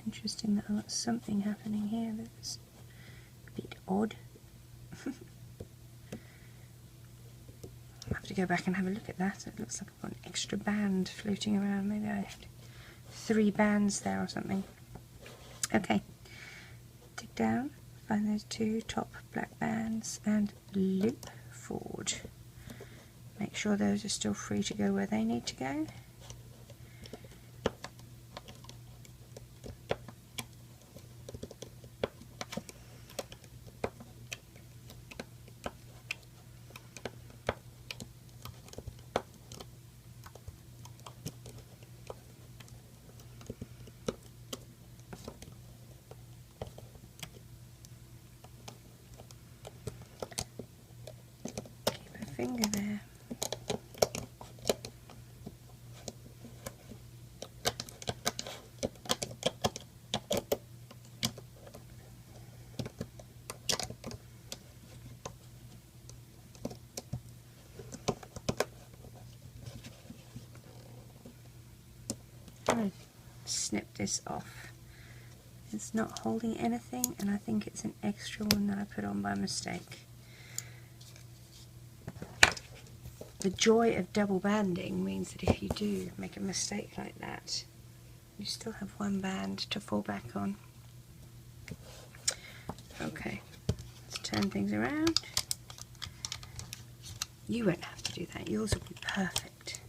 Interesting that I've got something happening here that's a bit odd. I'll have to go back and have a look at that. It looks like I've got an extra band floating around. Maybe I had 3 bands there or something. Okay, dig down, find those 2 top black bands and loop forward. Make sure those are still free to go where they need to go. Finger there. I'm going to snip this off. It's not holding anything, and I think it's an extra one that I put on by mistake. The joy of double banding means that if you do make a mistake like that, you still have one band to fall back on. Okay, let's turn things around. You won't have to do that. Yours will be perfect.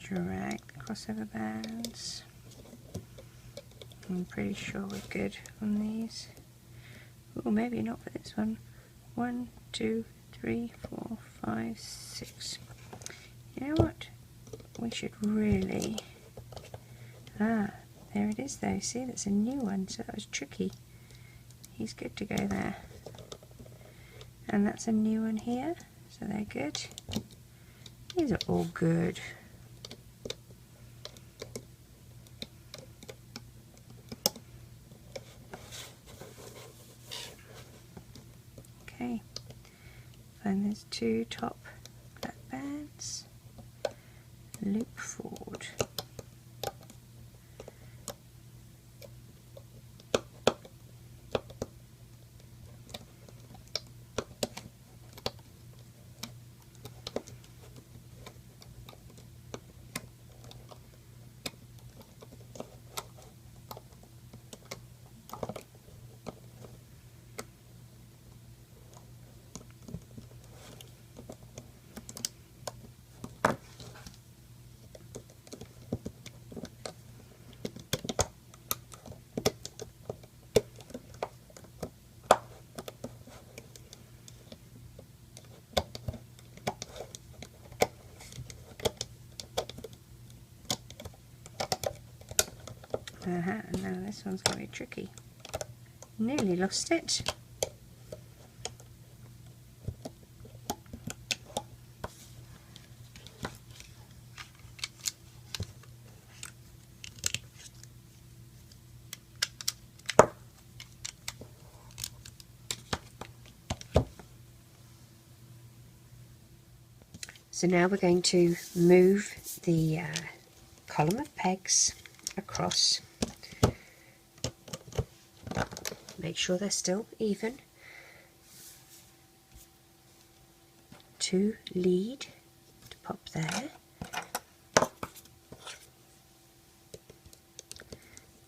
Drag the crossover bands. I'm pretty sure we're good on these. Oh, maybe not for this one. 1, 2, 3, 4, 5, 6. You know what? We should really... Ah, there it is though. See, that's a new one, so that was tricky. He's good to go there. And that's a new one here, so they're good. These are all good. Okay, find those 2 top black bands, loop forward. Now this one's going to be tricky. Nearly lost it. So now we're going to move the column of pegs across. Make sure they're still even. 2 lead to pop there.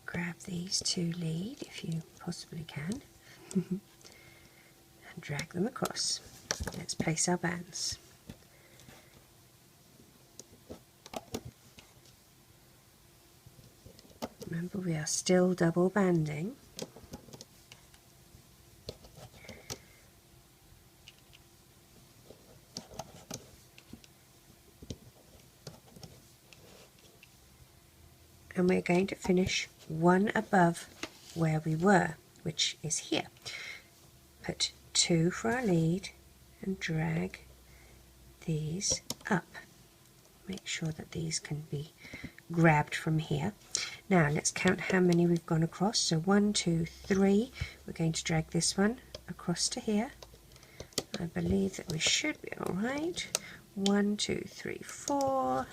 Grab these 2 lead if you possibly can and drag them across. Let's place our bands. Remember, we are still double banding. And we're going to finish one above where we were, which is here. Put 2 for our lead and drag these up. Make sure that these can be grabbed from here. Now let's count how many we've gone across. So 1, 2, 3. We're going to drag this one across to here. I believe that we should be all right. 1, 2, 3, 4.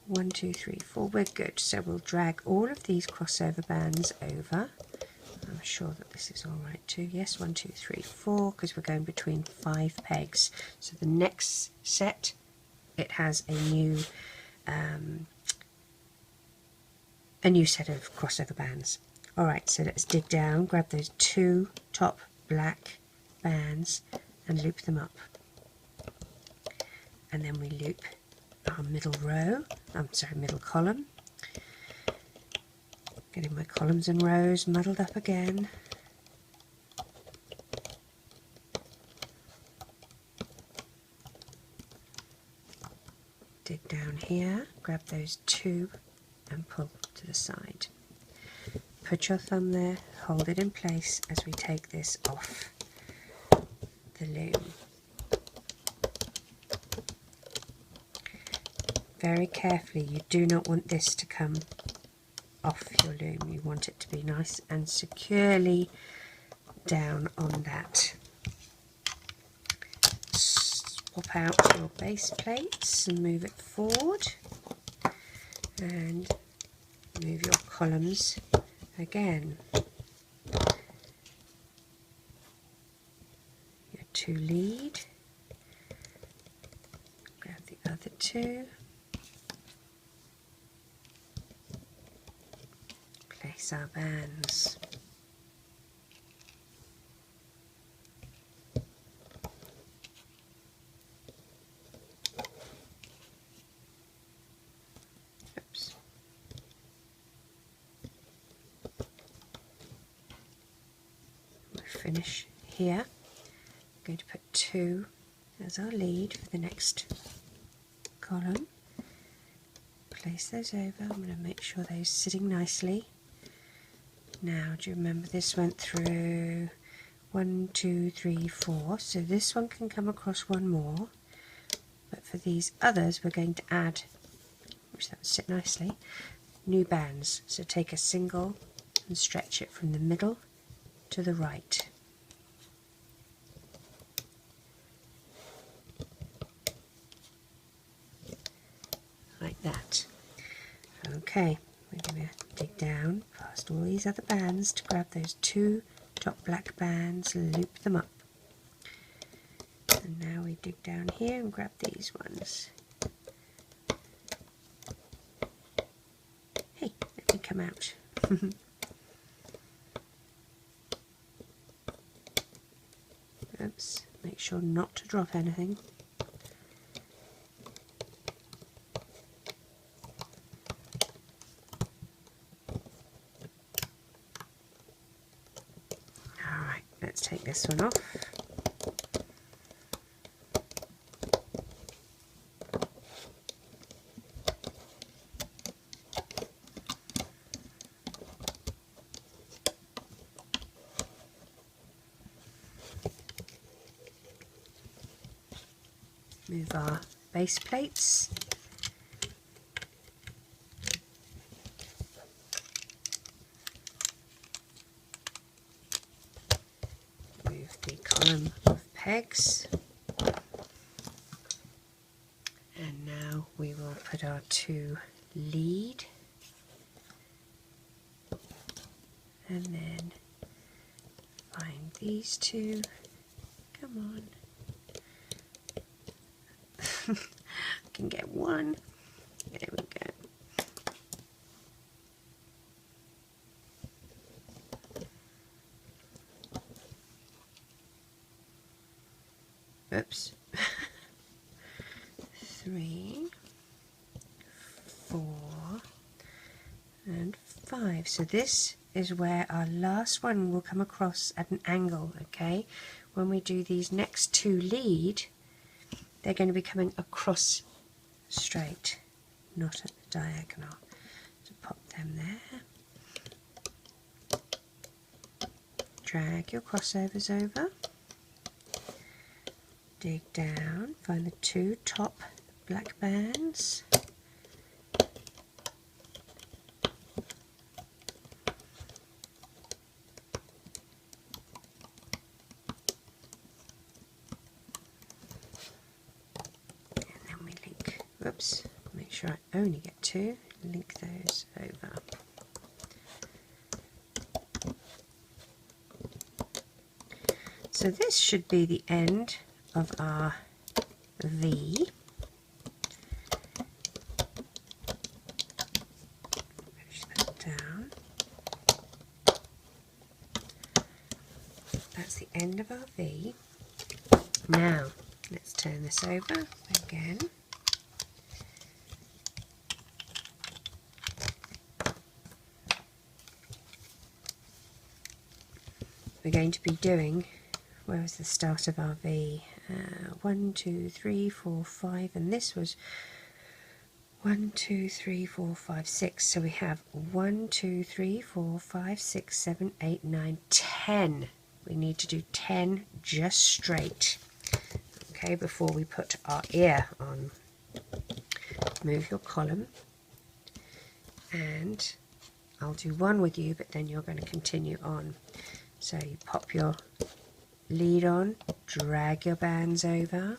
1, 2, 3, 4. We're good. So we'll drag all of these crossover bands over. I'm sure that this is all right too. Yes, 1, 2, 3, 4, because we're going between 5 pegs. So the next set, it has a new set of crossover bands. All right, so let's dig down, grab those 2 top black bands and loop them up. And then we loop our middle row, middle column. Getting my columns and rows muddled up again. Dig down here, grab those 2 and pull to the side. put your thumb there, hold it in place as we take this off the loom. Very carefully, you do not want this to come off your loom. You want it to be nice and securely down on that. Swap out your base plates and move it forward, and move your columns again. Your 2 lead, grab the other 2, place our bands. Oops. We'll finish here. I'm going to put 2 as our lead for the next column. Place those over. I'm going to make sure they're sitting nicely. Now, do you remember this went through 1, 2, 3, 4, so this one can come across one more, but for these others we're going to add, which that would sit nicely, new bands. So take a single and stretch it from the middle to the right. Like that. Okay, we're going to dig down past all these other bands to grab those 2 top black bands, loop them up. And now we dig down here and grab these ones. Hey, let me come out. Oops, make sure not to drop anything. Let's take this one off. Move our base plates. Column of pegs, and now we will put our 2 lead, and then find these 2. Come on. I can get 1. There we go. Oops. 3, 4, and 5. So this is where our last one will come across at an angle, okay? When we do these next 2 lead, they're going to be coming across straight, not at the diagonal. So pop them there. Drag your crossovers over. Dig down, find the 2 top black bands. And then we link, whoops, make sure I only get 2, link those over. So this should be the end of our V. Push that down. That's the end of our V. Now let's turn this over again. We're going to be doing, where was the start of our V? 1, 2, 3, 4, 5, and this was 1, 2, 3, 4, 5, 6. So we have 1, 2, 3, 4, 5, 6, 7, 8, 9, 10. We need to do 10 just straight. Okay, before we put our ear on. Move your column, and I'll do one with you, but then you're going to continue on. So you pop your lead on, drag your bands over,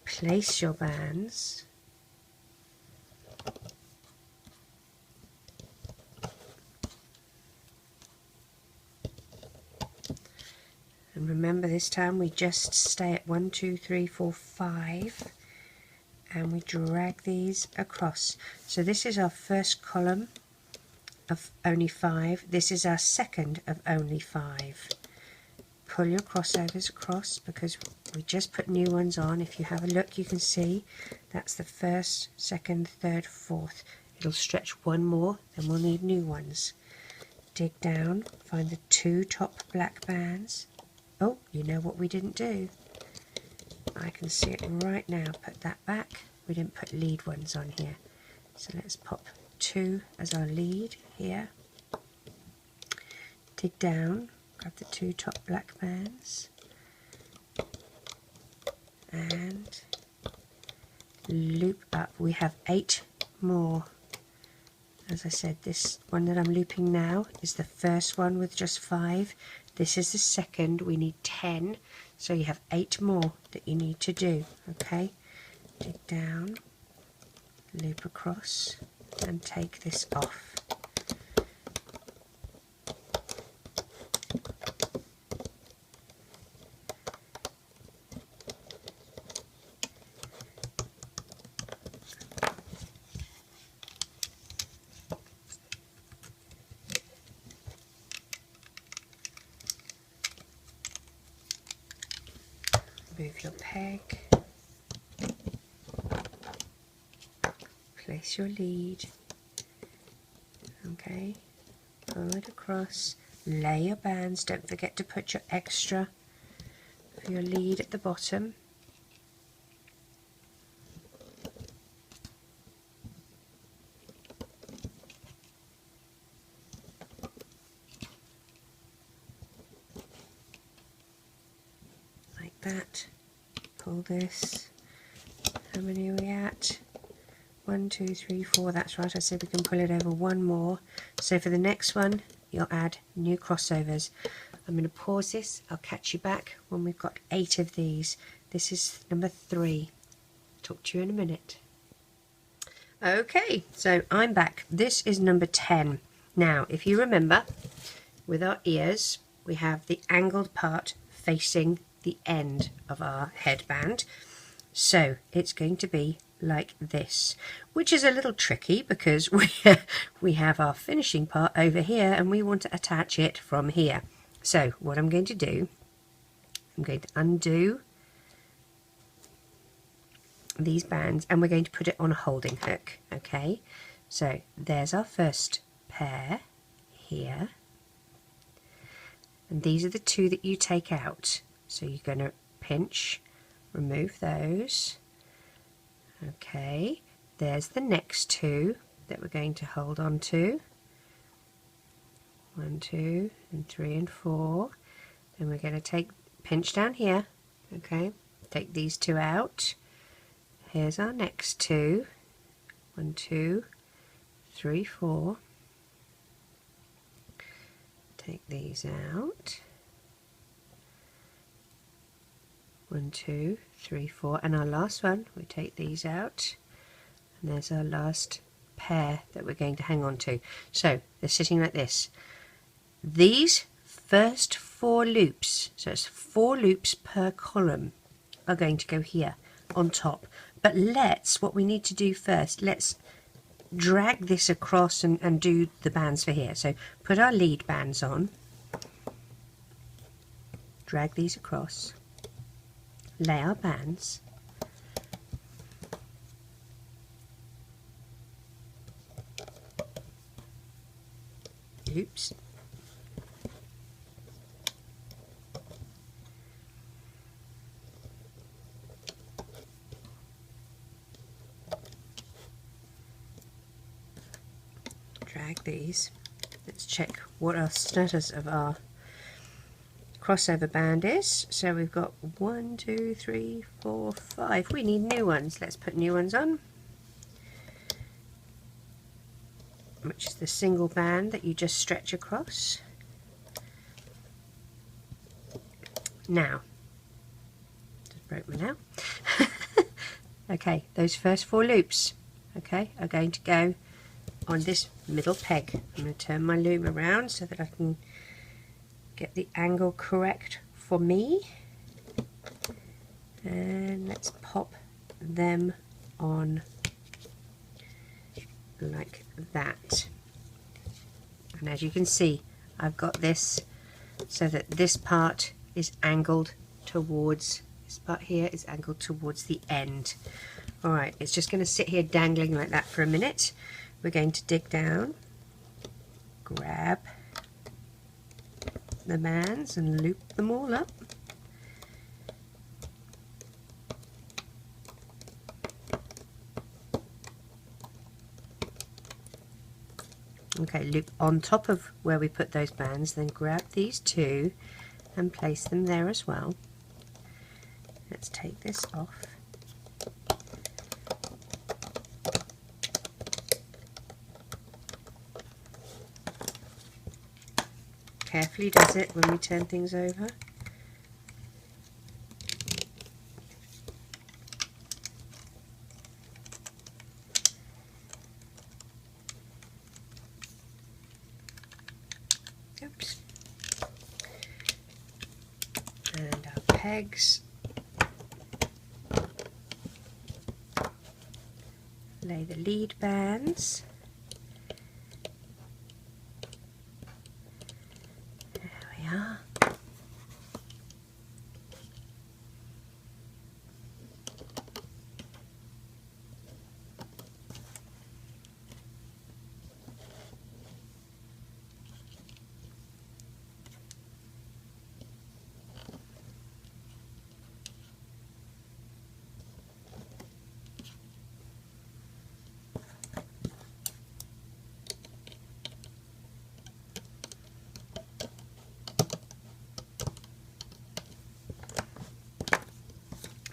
place your bands, and remember this time we just stay at 1, 2, 3, 4, 5, and we drag these across. So this is our first column of only 5, this is our second of only 5. Pull your crossovers across because we just put new ones on. If you have a look, you can see that's the first, second, third, fourth. It'll stretch one more, then we'll need new ones. Dig down, find the 2 top black bands. Oh, you know what we didn't do? I can see it right now. Put that back. We didn't put lead ones on here. So let's pop 2 as our lead here. Dig down. Grab the 2 top black bands and loop up. We have 8 more. As I said, this one that I'm looping now is the first one with just 5. This is the second. We need 10, so you have 8 more that you need to do. Okay, dig down, loop across, and take this off. Move your peg, place your lead, okay, pull it across, lay your bands, don't forget to put your extra for your lead at the bottom. That, pull this. How many are we at? 1, 2, 3, 4. That's right, I said we can pull it over one more. So for the next one you'll add new crossovers. I'm going to pause this. I'll catch you back when we've got 8 of these. This is number 3. Talk to you in a minute. Okay, so I'm back. This is number 10. Now if you remember, with our ears we have the angled part facing the end of our headband, so it's going to be like this, which is a little tricky because we have our finishing part over here and we want to attach it from here. So what I'm going to do, I'm going to undo these bands and we're going to put it on a holding hook. Okay, so there's our first pair here, and these are the 2 that you take out. So you're going to pinch, remove those. Okay, there's the next 2 that we're going to hold on to. 1, 2, and 3 and 4. Then we're going to pinch down here. Okay, take these 2 out. Here's our next 2. 1, 2, 3, 4. Take these out. 1, 2, 3, 4, and our last one, we take these out, and there's our last pair that we're going to hang on to. So they're sitting like this. These first 4 loops, so it's 4 loops per column, are going to go here on top. But what we need to do first, let's drag this across and do the bands for here. So put our lead bands on, drag these across, lay our bands, oops, drag these. Let's check what our status of our crossover band is. So we've got 1, 2, 3, 4, 5. We need new ones. Let's put new ones on, which is the single band that you just stretch across. Now, just broke my nail. Okay, those first 4 loops, okay, are going to go on this middle peg. I'm going to turn my loom around so that I can get the angle correct for me, and let's pop them on like that. And as you can see, I've got this so that this part is angled towards, this part here is angled towards the end. Alright, it's just going to sit here dangling like that for a minute. We're going to dig down, grab the bands and loop them all up. Okay, loop on top of where we put those bands, then grab these 2 and place them there as well. Let's take this off. Carefully does it when we turn things over. Oops. And our pegs. Lay the lead bands.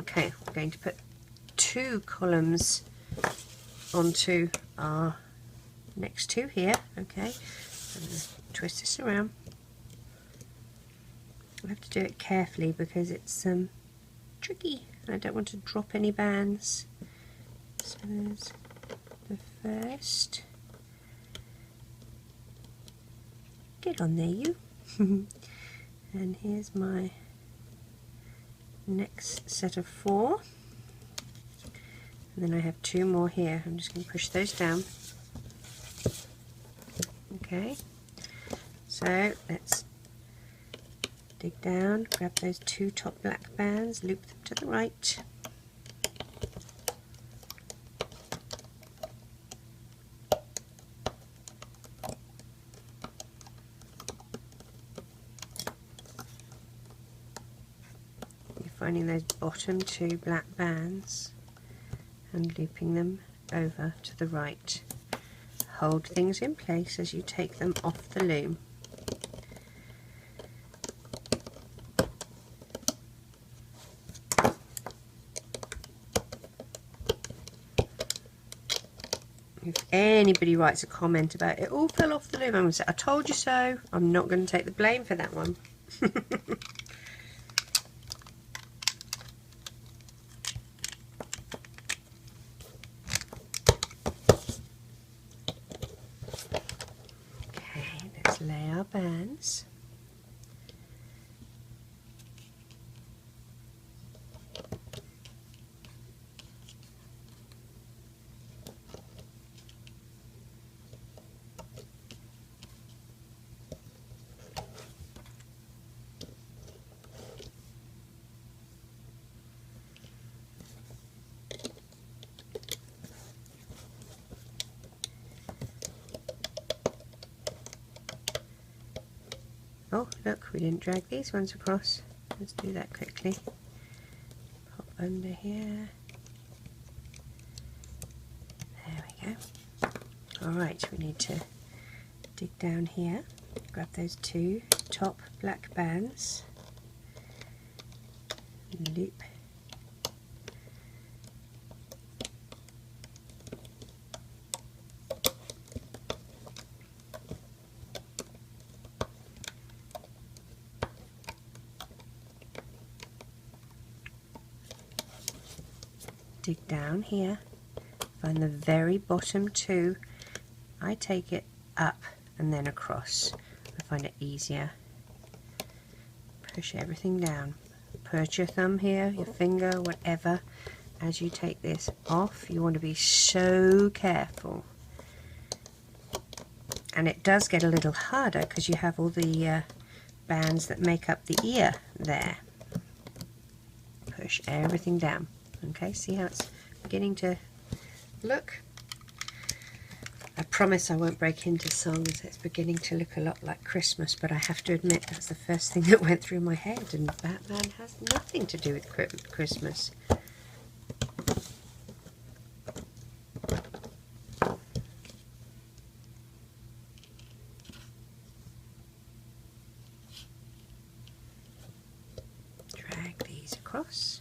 Okay, we're going to put 2 columns onto our next 2 here. Okay, so just twist this around. I have to do it carefully because it's tricky. I don't want to drop any bands. So there's the first. Get on there, you. And here's my next set of 4, and then I have 2 more here. I'm just going to push those down. Okay, so let's dig down, grab those 2 top black bands, loop them to the right. Finding those bottom 2 black bands and looping them over to the right. Hold things in place as you take them off the loom. If anybody writes a comment about it all fell off the loom, I'm going to say, I told you so. I'm not going to take the blame for that one. Lay our bands. Oh, look, we didn't drag these ones across. Let's do that quickly. Pop under here. There we go. Alright, we need to dig down here, grab those two top black bands, loop, dig down here, find the very bottom two. I take it up and then across. I find it easier. Push everything down. Put your thumb here, your finger, whatever. As you take this off, you want to be so careful. And it does get a little harder because you have all the bands that make up the ear there. Push everything down. Okay, see how it's beginning to look? I promise I won't break into songs. It's beginning to look a lot like Christmas, but I have to admit that's the first thing that went through my head, and Batman has nothing to do with Christmas. Drag these across.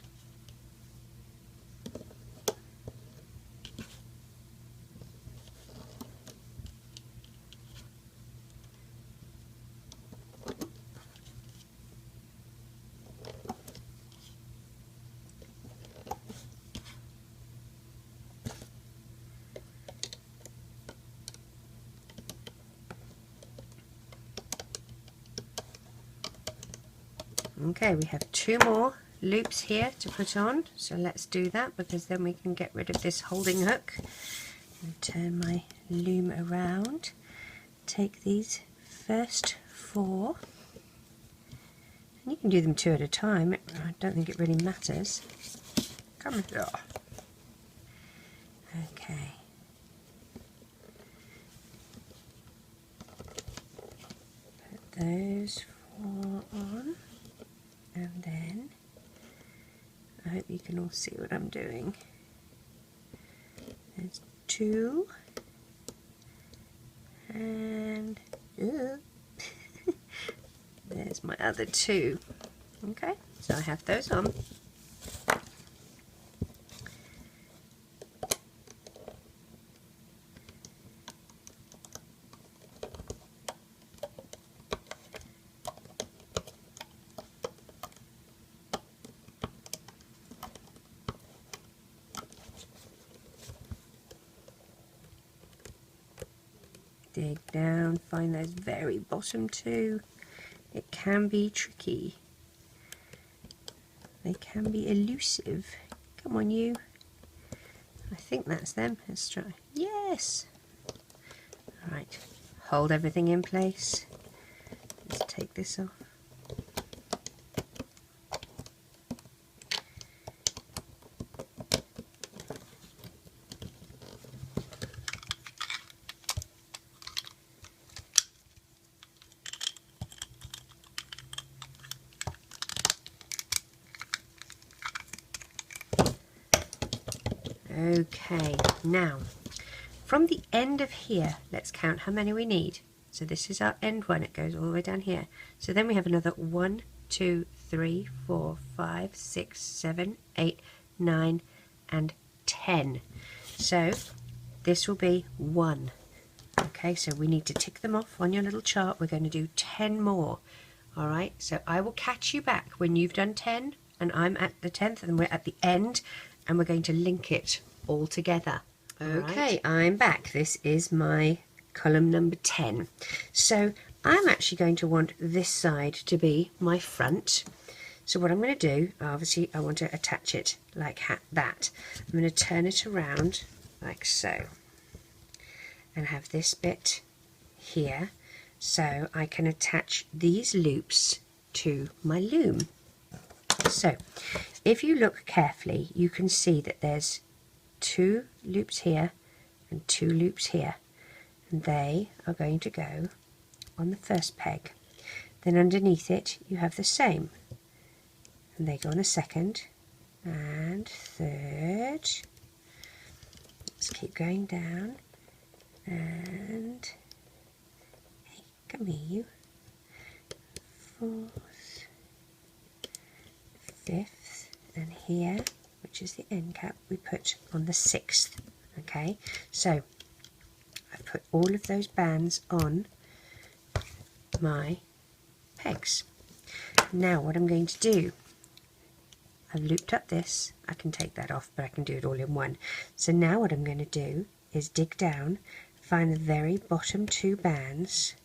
Okay, we have two more loops here to put on, so let's do that, because then we can get rid of this holding hook. And turn my loom around, take these first four, and you can do them two at a time. I don't think it really matters. Come here. Okay. Put those four on. And then, I hope you can all see what I'm doing. There's two, and there's my other two. Okay, so I have those on. Dig down, find those very bottom two. It can be tricky. They can be elusive. Come on, you. I think that's them. Let's try. Yes! Alright, hold everything in place. Let's take this off. Okay, now from the end of here, let's count how many we need. So this is our end one, it goes all the way down here. So then we have another 1, 2, 3, 4, 5, 6, 7, 8, 9, and 10. So this will be 1. Okay, so we need to tick them off on your little chart. We're going to do 10 more. All right, so I will catch you back when you've done 10 and I'm at the 10th and we're at the end, and we're going to link it all together. Okay, I'm back. This is my column number 10. So I'm actually going to want this side to be my front. So what I'm going to do, obviously I want to attach it like that. I'm going to turn it around like so and have this bit here, so I can attach these loops to my loom. So if you look carefully, you can see that there's 2 loops here and 2 loops here, and they are going to go on the first peg. Then underneath it you have the same, and they go on a second and third. Let's keep going down, and leave 4th, 5th, and here, which is the end cap, we put on the 6th. Okay, so I put all of those bands on my pegs. Now what I'm going to do, I've looped up this, I can take that off, but I can do it all in one. So now what I'm going to do is dig down, find the very bottom 2 bands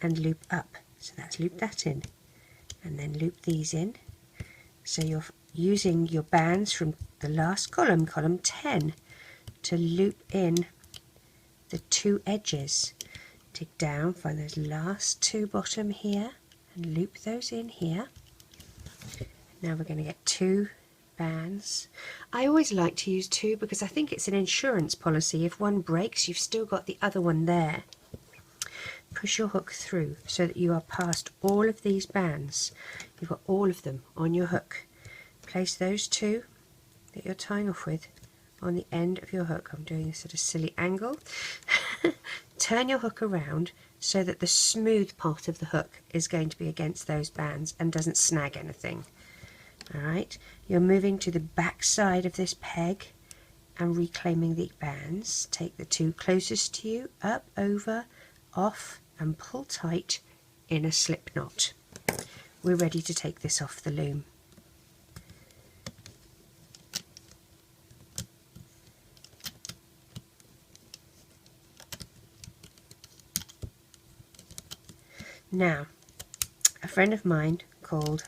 and loop up. So that's loop that in, and then loop these in. So you're using your bands from the last column, column 10, to loop in the 2 edges. Dig down, find those last 2 bottom here and loop those in here. Now we're going to get 2 bands. I always like to use 2 because I think it's an insurance policy. If one breaks, you've still got the other one there. Push your hook through so that you are past all of these bands. You've got all of them on your hook. Place those 2 that you're tying off with on the end of your hook. I'm doing a sort of silly angle. Turn your hook around so that the smooth part of the hook is going to be against those bands and doesn't snag anything. Alright, you're moving to the back side of this peg and reclaiming the bands. Take the 2 closest to you, up, over, off, and pull tight in a slip knot. We're ready to take this off the loom. Now, a friend of mine called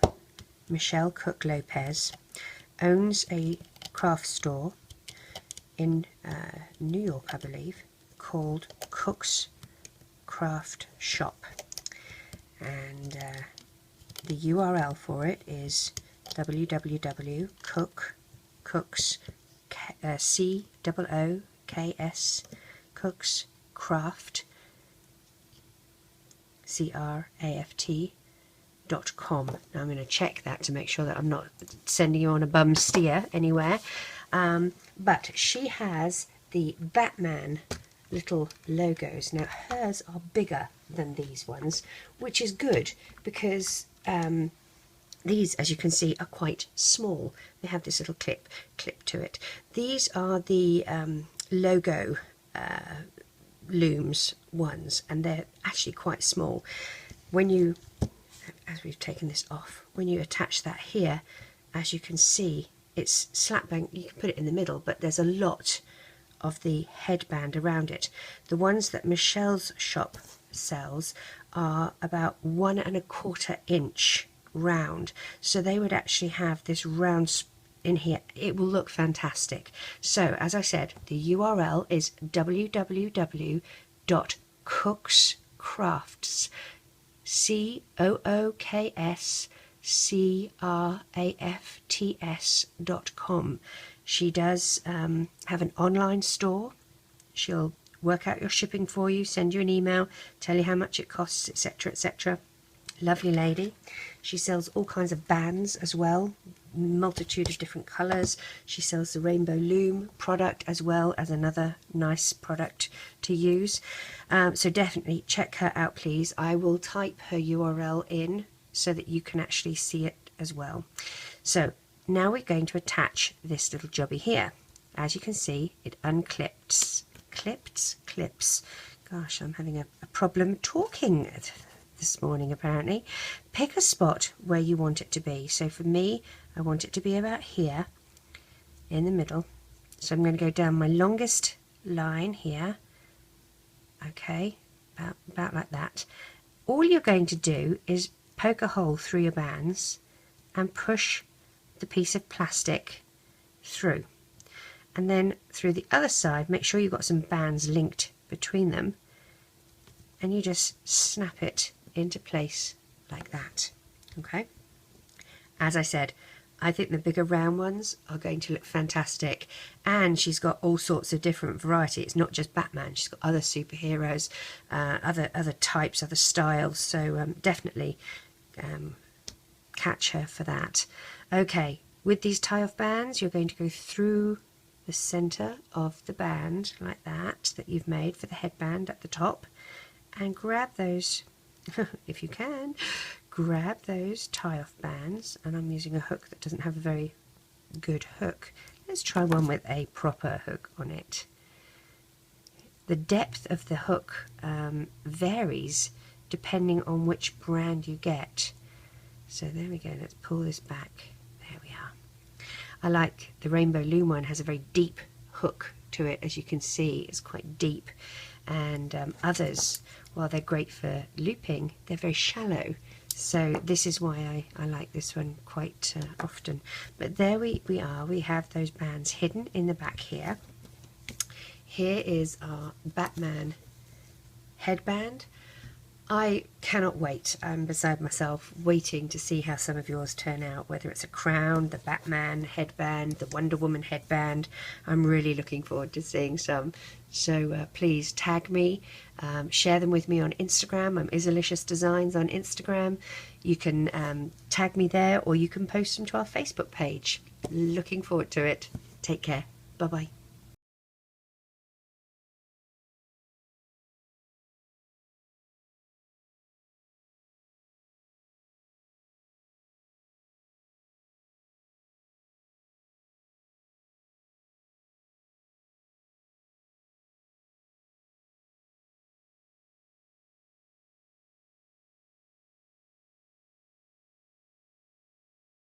Michelle Cook Lopez owns a craft store in New York, I believe, called Cook's Craft Shop, and the URL for it is www.cookscraft.com. Now I'm going to check that to make sure that I'm not sending you on a bum steer anywhere, but she has the Batman little logos. Now hers are bigger than these ones, which is good because these, as you can see, are quite small. They have this little clip to it. These are the logo looms ones, and they're actually quite small. When you, as we've taken this off, when you attach that here, as you can see, it's slap bang. You can put it in the middle, but there's a lot of the headband around it. The ones that Michelle's shop sells are about 1 1/4 inch round, so they would actually have this round in here. It will look fantastic. So as I said, the URL is www.cookscrafts, COOKSCRAFTS.com. She does have an online store. She'll work out your shipping for you, send you an email, tell you how much it costs, etc., etc. Lovely lady. She sells all kinds of bands as well, multitude of different colours. She sells the Rainbow Loom product as well as another nice product to use. So definitely check her out, please. I will type her URL in so that you can actually see it as well. So now we're going to attach this little jobby here. As you can see, it unclips. Clips. Gosh, I'm having a problem talking this morning apparently. Pick a spot where you want it to be. So for me, I want it to be about here in the middle. So I'm going to go down my longest line here. Okay, about like that. All you're going to do is poke a hole through your bands and push the piece of plastic through, and then through the other side make sure you've got some bands linked between them, and you just snap it into place like that. Okay, as I said, I think the bigger round ones are going to look fantastic, and she's got all sorts of different variety. It's not just Batman, she's got other superheroes, other types, other styles, so definitely catch her for that. Okay, with these tie-off bands, you're going to go through the center of the band like that you've made for the headband at the top, and grab those, if you can, grab those tie-off bands, and I'm using a hook that doesn't have a very good hook. Let's try one with a proper hook on it. The depth of the hook varies depending on which brand you get. So there we go, let's pull this back. There we are. I like the Rainbow Loom one, has a very deep hook to it, as you can see, it's quite deep, and others, while they're great for looping, they're very shallow. So this is why I like this one quite often. But there we are, we have those bands hidden in the back here. Here is our Batman headband. I cannot wait. I'm beside myself waiting to see how some of yours turn out, whether it's a crown, the Batman headband, the Wonder Woman headband. I'm really looking forward to seeing some. So please tag me, share them with me on Instagram. I'm Izzalicious Designs on Instagram. You can tag me there, or you can post them to our Facebook page. Looking forward to it. Take care. Bye-bye.